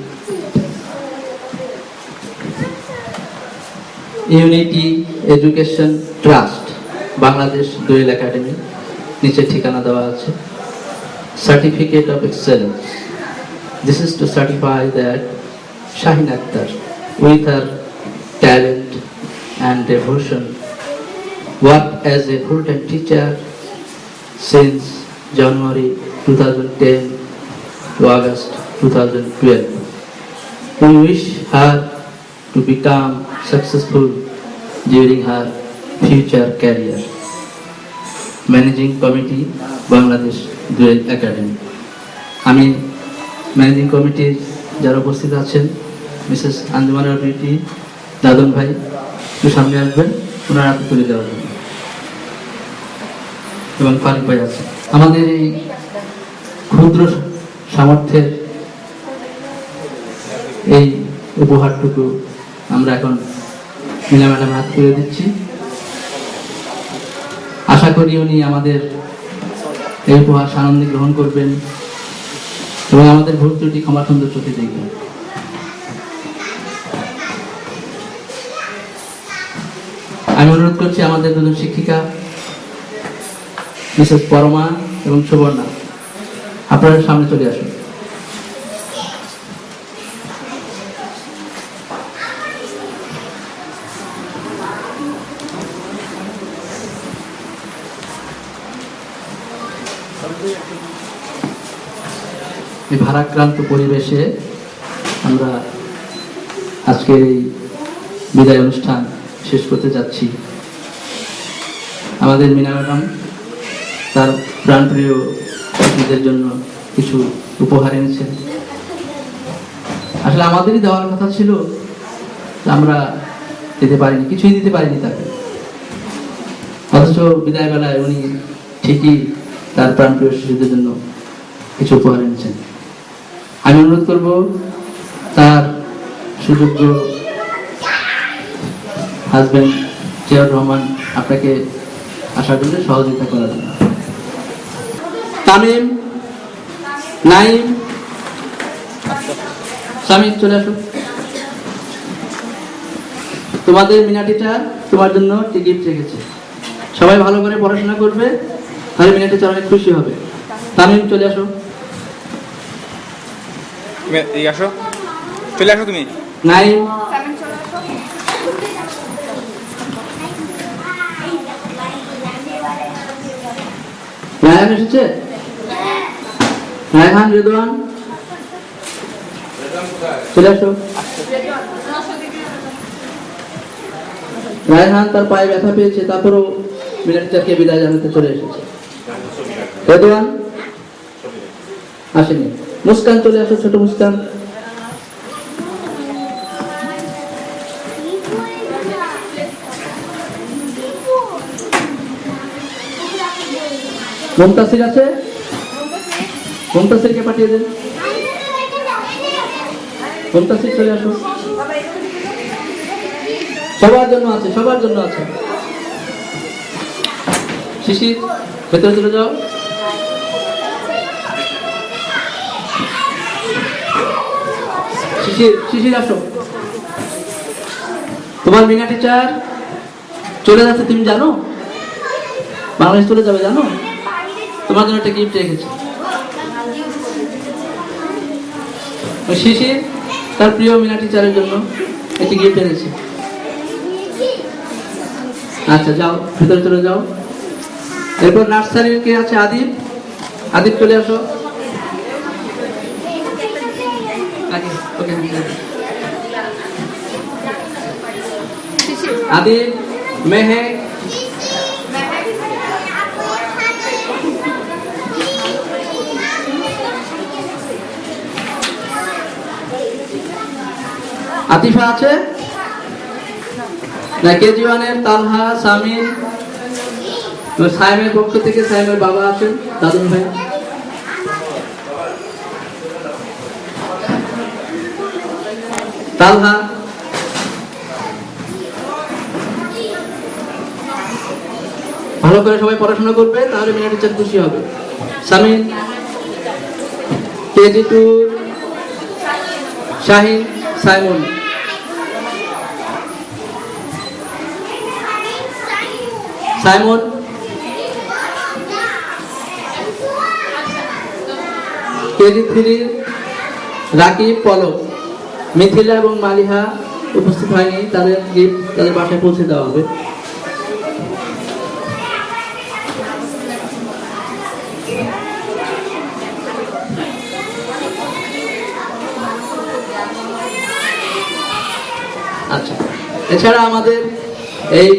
ইউনিটি এডুকেশন ট্রাস্ট, বাংলাদেশ দোয়েল একাডেমি, নিচে ঠিকানা দেওয়া আছে। Certificate of excellence. This is to certify that Shahin Akhtar, with her talent and devotion, worked as a full-time teacher since January 2010 to August 2012. We wish her to become successful during her future career. Managing Committee, Bangladesh Dual Academy. আমি managing কমিটির যারা উপস্থিত আছেন, Mrs আঞ্জুমানের বিটি, দাদন ভাই একটু সামনে আসবেন, ওনার হাতে তুলে দেওয়ার জন্য, এবং ফারিক ভাই আছে। আমাদের এই ক্ষুদ্র সামর্থ্যের এই উপহারটুকু আমরা এখন মিনা ম্যাডাম হাত তুলে দিচ্ছি। আশা করি উনি আমাদের এই উপহার সানন্দে গ্রহণ করবেন এবং আমাদের ভুল ত্রুটি ক্ষমা সুন্দর চোখে দেখবেন। আমি অনুরোধ করছি আমাদের দুজন শিক্ষিকা, মিসেস পরমা এবং সুবর্ণা, আপনারা সামনে চলে আসুন। এই ভারাক্রান্ত পরিবেশে আমরা আজকের এই বিদায় অনুষ্ঠান শেষ করতে যাচ্ছি। আমাদের মিনা ম্যাডাম তার প্রাণপ্রিয় শিশুদের জন্য কিছু উপহার এনেছেন। আসলে আমাদেরই দেওয়ার কথা ছিল, আমরা দিতে পারিনি, কিছুই দিতে পারিনি তাকে। অথচ বিদায় বেলায় উনি ঠিকই তার প্রাণপ্রিয় শিশুদের জন্য কিছু উপহার এনেছেন। আমি অনুরোধ করব তার সুযোগ্য হাজবেন্ড জিয়াউর রহমান আপনাকে আসার জন্য সহযোগিতা করার জন্য। তামিম, নাইম, সামিম চলে আসো। তোমাদের মিনা টিচার তোমার জন্য একটি গিফট রেখেছে, সবাই ভালো করে পড়াশোনা করবে, তাহলে মিনা টিচার অনেক খুশি হবে। তামিম চলে আসো। আসো, চলে আসো তুমি। নাইম, রায়হান এসেছে? রায়হান, রেদওয়ান চলে আসো। রায়হান তার পায়ে ব্যথা পেয়েছে, তারপরও মিনা টিচারকে বিদায় জানাতে চলে এসেছে। রেদওয়ান আসেনি। মুস্কান চলে আসো, ছোট মুস্কান। মুমতাসির আছে? মুমতাসিরকে পাঠিয়ে দেন। মুমতাসির চলে আসো। সবার জন্য আছে, সবার জন্য আছে। শিশির ভেতরে চলে যাও। শিশির শিশির আসো। তোমার মিনা টিচার চলে যাচ্ছে, তুমি জানো? বাংলাদেশ চলে যাবে জানো? তোমার জন্য একটা গিফট রেখেছি। শিশির তার প্রিয় মিনা টিচারের জন্য একটি গিফট এনেছে। আচ্ছা যাও, ভিতরে চলে যাও। এরপর নার্সারির কে আছে? আদিব। আদিব চলে আসো। আদিব, মেহেক, আতিফা আছে না? কেজি ওয়ানের তালহা, সামিন, সাইমের পক্ষ থেকে সাইমের বাবা আছেন, দাদুন ভাই। তালহা, ভালো করে সবাই পড়াশোনা করবে, তাহলে মিনা টিচার খুশি হবে। Samin, KG two, Shahin, Saimon. Saimon, KG three, Rakib, Palak. Mithila এবং মালিহা উপস্থিত হয়নি, তাদের গিফট তাদের বাসায় পৌঁছে দেওয়া হবে। আচ্ছা, এছাড়া আমাদের এই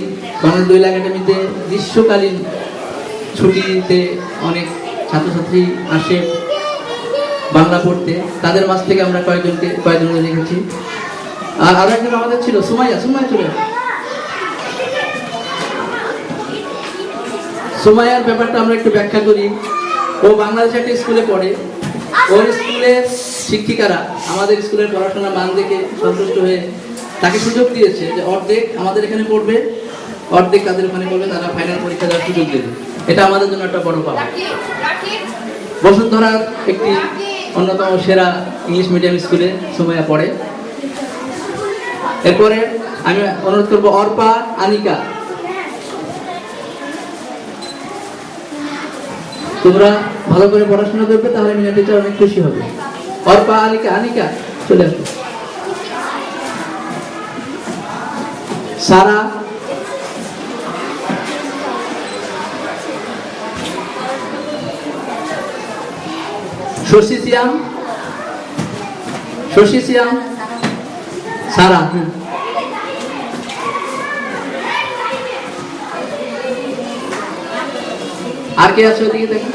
বাংলাদেশ দোয়েল একাডেমিতে গ্রীষ্মকালীন ছুটিতে অনেক ছাত্রছাত্রী আসে বাংলা পড়তে, তাদের মাঝ থেকে আমরা কয়েকজনকে রেখেছি। আর আরো একজন আমাদের ছিল সুমাইয়া। চলে সুমাইয়ার ব্যাপারটা আমরা একটু ব্যাখ্যা করি। ও বাংলাদেশে একটা স্কুলে পড়ে। ওর স্কুলের শিক্ষিকারা আমাদের স্কুলের পড়াশোনার মান দেখে সন্তুষ্ট হয়ে তাকে সুযোগ দিয়েছে যে অর্ধেক আমাদের এখানে পড়বে, অর্ধেক তাদের ওখানে পড়বে, তারা ফাইনাল পরীক্ষা দেওয়ার সুযোগ দেবে। এটা আমাদের জন্য একটা বড় পাওয়া। বসুন্ধরার একটি অন্যতম সেরা ইংলিশ মিডিয়াম স্কুলে সুমাইয়া পড়ে। এরপরে আমি অনুরোধ করবো অর্পা, আনিকা, তোমরা ভালো করে পড়াশোনা করবে, তাহলে মিনা টিচার অনেক খুশি হবে। অর্পা, আনিকা। আনিকা চলে আসো। সারা, শশী সিয়াম, সারা। আর কে আছে ওদিকে দেখি?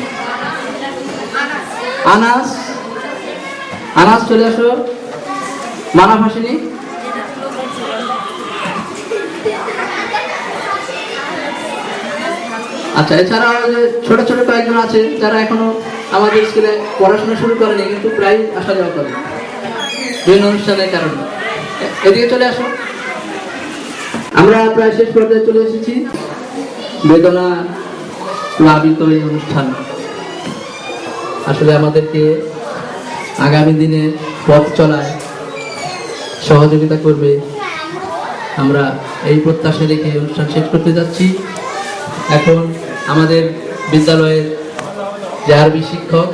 আনাস চলে আসো। মানব হাসিনী। আচ্ছা, এছাড়া ছোট ছোট কয়েকজন আছে যারা এখনো আমাদের স্কুলে পড়াশোনা শুরু করেনি, কিন্তু প্রায় আসা যাওয়া করে বিভিন্ন অনুষ্ঠানের কারণে। এদিকে চলে আসো। আমরা প্রায় শেষ পর্যায়ে চলে এসেছি। বেদনা প্লাবিত এই অনুষ্ঠান আসলে আমাদেরকে আগামী দিনে পথ চলায় সহযোগিতা করবে, আমরা এই প্রত্যাশা রেখে অনুষ্ঠান শেষ করতে যাচ্ছি। এখন আমাদের বিদ্যালয়ের যে আরবি শিক্ষক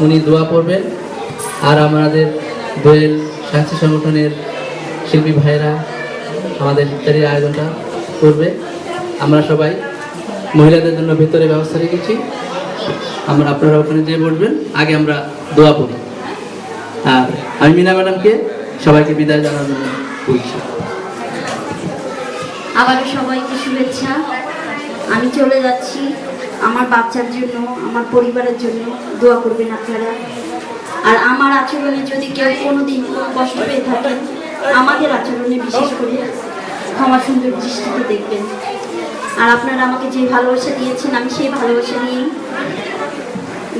উনি দোয়া পড়বেন, আর আমাদের দোয়েল সাহিত্য সংগঠনের শিল্পী ভাইরা আমাদের ইফতারির আয়োজনটা করবে। আমরা সবাই মহিলাদের জন্য ভেতরে ব্যবস্থা রেখেছি, আপনারা ওখানে যেয়ে বসবেন। আগে আমরা দোয়া পড়ি, আর আমি মিনা ম্যাডামকে সবাইকে বিদায় জানানোর জন্য বলছি। আবারও সবাইকে শুভেচ্ছা। আমি চলে যাচ্ছি, আমার বাচ্চার জন্য, আমার পরিবারের জন্য দোয়া করবেন আপনারা। আর আমার আচরণে যদি কেউ কোনোদিন কষ্ট পেয়ে থাকেন, আমাদের আচরণে বিশেষ করে ক্ষমা সুন্দর দৃষ্টিতে দেখবেন। আর আপনারা আমাকে যে ভালোবাসা দিয়েছেন, আমি সেই ভালোবাসা নিয়েই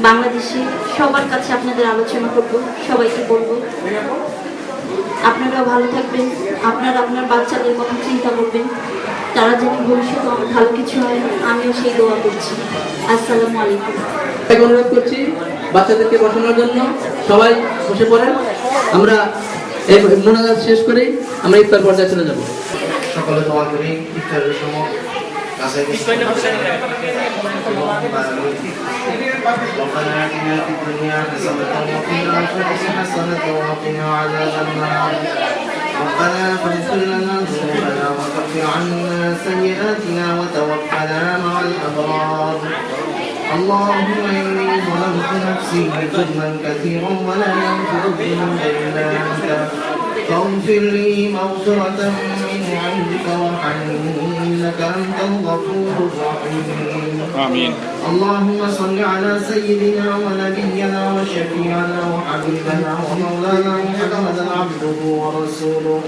বাংলাদেশে সবার কাছে আপনাদের আলোচনা করব, সবাইকে বলবো। আপনারাও ভালো থাকবেন, আপনারা আপনার বাচ্চাদের কথা চিন্তা করবেন। তারা যেন ভবিষ্যতে অনেক ভালো কিছু হয়, আমিও সেই দোয়া করছি। আসসালামু আলাইকুম। অনুরোধ করছি বাচ্চাদেরকে বসানোর জন্য, সবাই বসে পড়েন। আমরা এই মোনাজাত শেষ করেই আমরা ইফতার পর্যায়ে চলে যাব। সকলে দোয়া করি ইফতারের সময় কাছে ربنا آتنا في الدنيا حسنة وفي الآخرة حسنة وقنا عذاب النار ربنا فاغفر لنا ذنوبنا وكفر عنا سيئاتنا وتوفنا مع الأبرار اللهم إني ظلمت نفسي ظلما كثيرا ولا يغفر الذنوب إلا أنت فاغفر لي مغفرة من عندك وارحمني إنك أنت الغفور الرحيم آمين. اللهم صل على سيدنا ونبينا وشفيعنا وحبيبنا ومولانا محمدا عبده ورسوله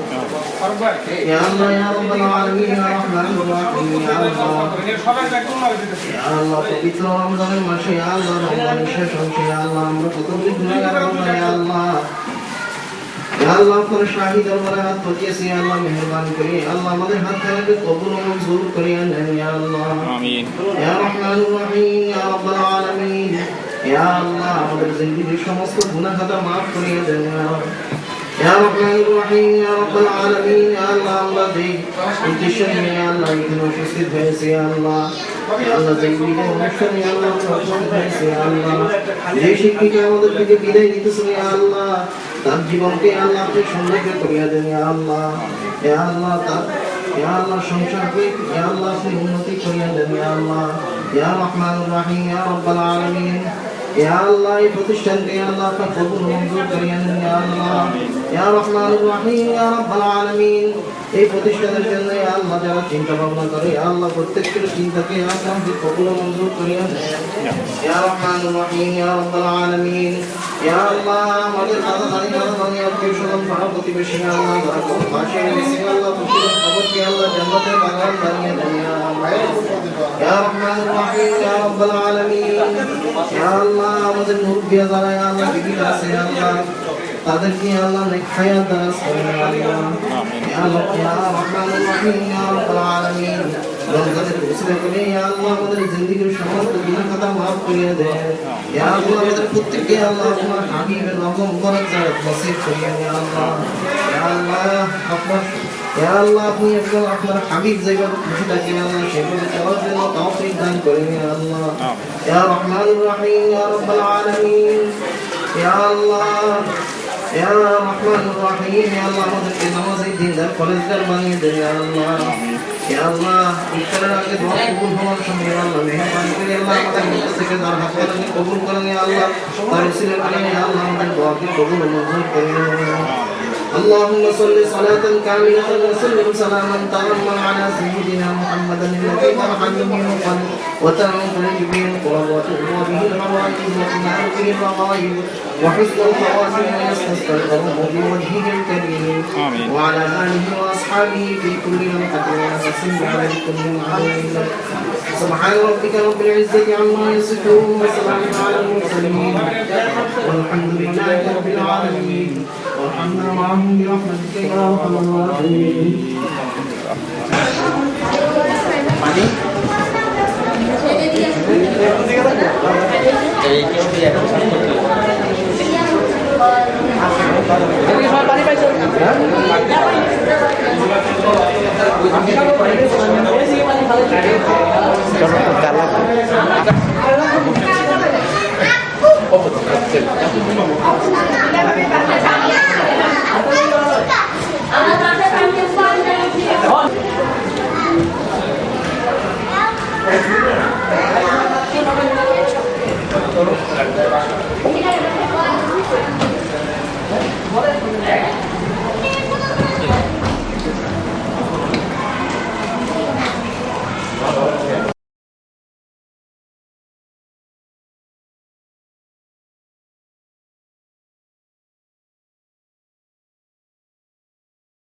يا الله يا رب العالمين يا رحمن الرحيم يا الله يا الله পবিত্র রমজানের মাসে يا الله রমজানের শেষ অংশে يا الله আমরা কত গুনাহগার বান্দা يا الله يا الله আপনার শাহী দরবারে হাত পাতিয়েছি يا الله মেহেরবানি করে আল্লাহ আমাদের হাত থেকে কবুল ও মঞ্জুর করে নেন يا الله آمين. يا رحمن الرحيم يا رب العالمين يا الله আমাদের জিন্দেগির সমস্ত গুনাহ খাতা maaf করিয়ে দেন يا رحمن الرحيم يا رب العالمين يا الله আমরা যে উদ্দেশ্য নিয়ে يا الله এখানে উপস্থিত হয়েছি يا الله يا الله জিন্দেগির অনুষ্ঠান يا الله উপস্থিত হয়েছি يا الله যে শিক্ষিকা আমাদের থেকে বিদায় নিতেছেন يا الله তার জীবনকে يا الله আপনি সৌন্দর্য করিয়ে দেন يا الله يا الله তার يا الله সংসারকে يا الله আপনি উন্নতি করিয়ে দেন يا الله يا رحمن الرحيم يا رب العالمين يا الله এই প্রতিষ্ঠানকে يا الله আপনি কবুল মঞ্জুর করিয়ে দেন يا الله يا رحمن الرحيم يا رب العالمين এই প্রতিষ্ঠানের জন্য يا الله যারা চিন্তা ভাবনা করে يا الله প্রত্যেকের চিন্তাকে يا الله আপনি কবুল মঞ্জুর করিয়ে দেন يا رحمن الرحيم يا رب العالمين يا الله আমাদের দাদা দাদি আত্মীয় স্বজন পাড়া প্রতিবেশী يا الله যারা কোন পাশে রয়েছে يا الله প্রত্যেকের খবরকে يا الله জান্নাতের বাগান বানিয়ে দেন يا الله يا رحمن الرحيم يا رب العالمين يا الله আমাদের মুরব্বী যারা يا الله জীবিত আছে يا الله তাদেরকে يا الله নেক হায়াত দারাজ করেন يا الله يا الله يا رحمن الرحيم يا رب العالمين রমজানের উসিলা করে يا الله আমাদের জিন্দেগির সমস্ত গুনাহ খাতা maaf করিয়ে দেন يا الله আমাদের প্রত্যেককে يا الله আপনার হাবিবের রহমত বরকত নসিব করিয়ে يا الله يا الله আপনার يا الله আপনি আপনার হাবিব যেভাবে খুশি থাকেন يا الله সেভাবে চলার জন্য তৌফিক দান করেন يا الله يا رحمن الرحيم يا رب العالمين يا الله يا رحمن الرحيم يا الله আমাদেরকে নামাজি দিনদার ফরজগার বানিয়ে দেন يا الله يا الله ইফতারের আগে দোয়া কবুল হওয়ার সময় يا الله মেহেরবানি করে আল্লাহ আমাদের মধ্য থেকে যার হাত পাতাকে কবুল করেন يا الله তার উসিলা করে يا الله আমাদের দোয়াকে কবুল ও মঞ্জুর করেন اللهم صل صلاة كاملة وسلم سلاما تاما على سيدنا محمد الذي ترحم به القلب وتنفرج به القرب وتقضى به الحوائج وتنال به الرغائب وحسن الخواتم ويستسقى بوجهه الكريم وعلى آله وأصحابه في كل لمحة ونفس بعد كل معين سبحان ربك رب العزة عما يصفون وسلام على المرسلين والحمد لله رب العالمين وارحمنا معهم برحمتك يا ارحم الراحمين What?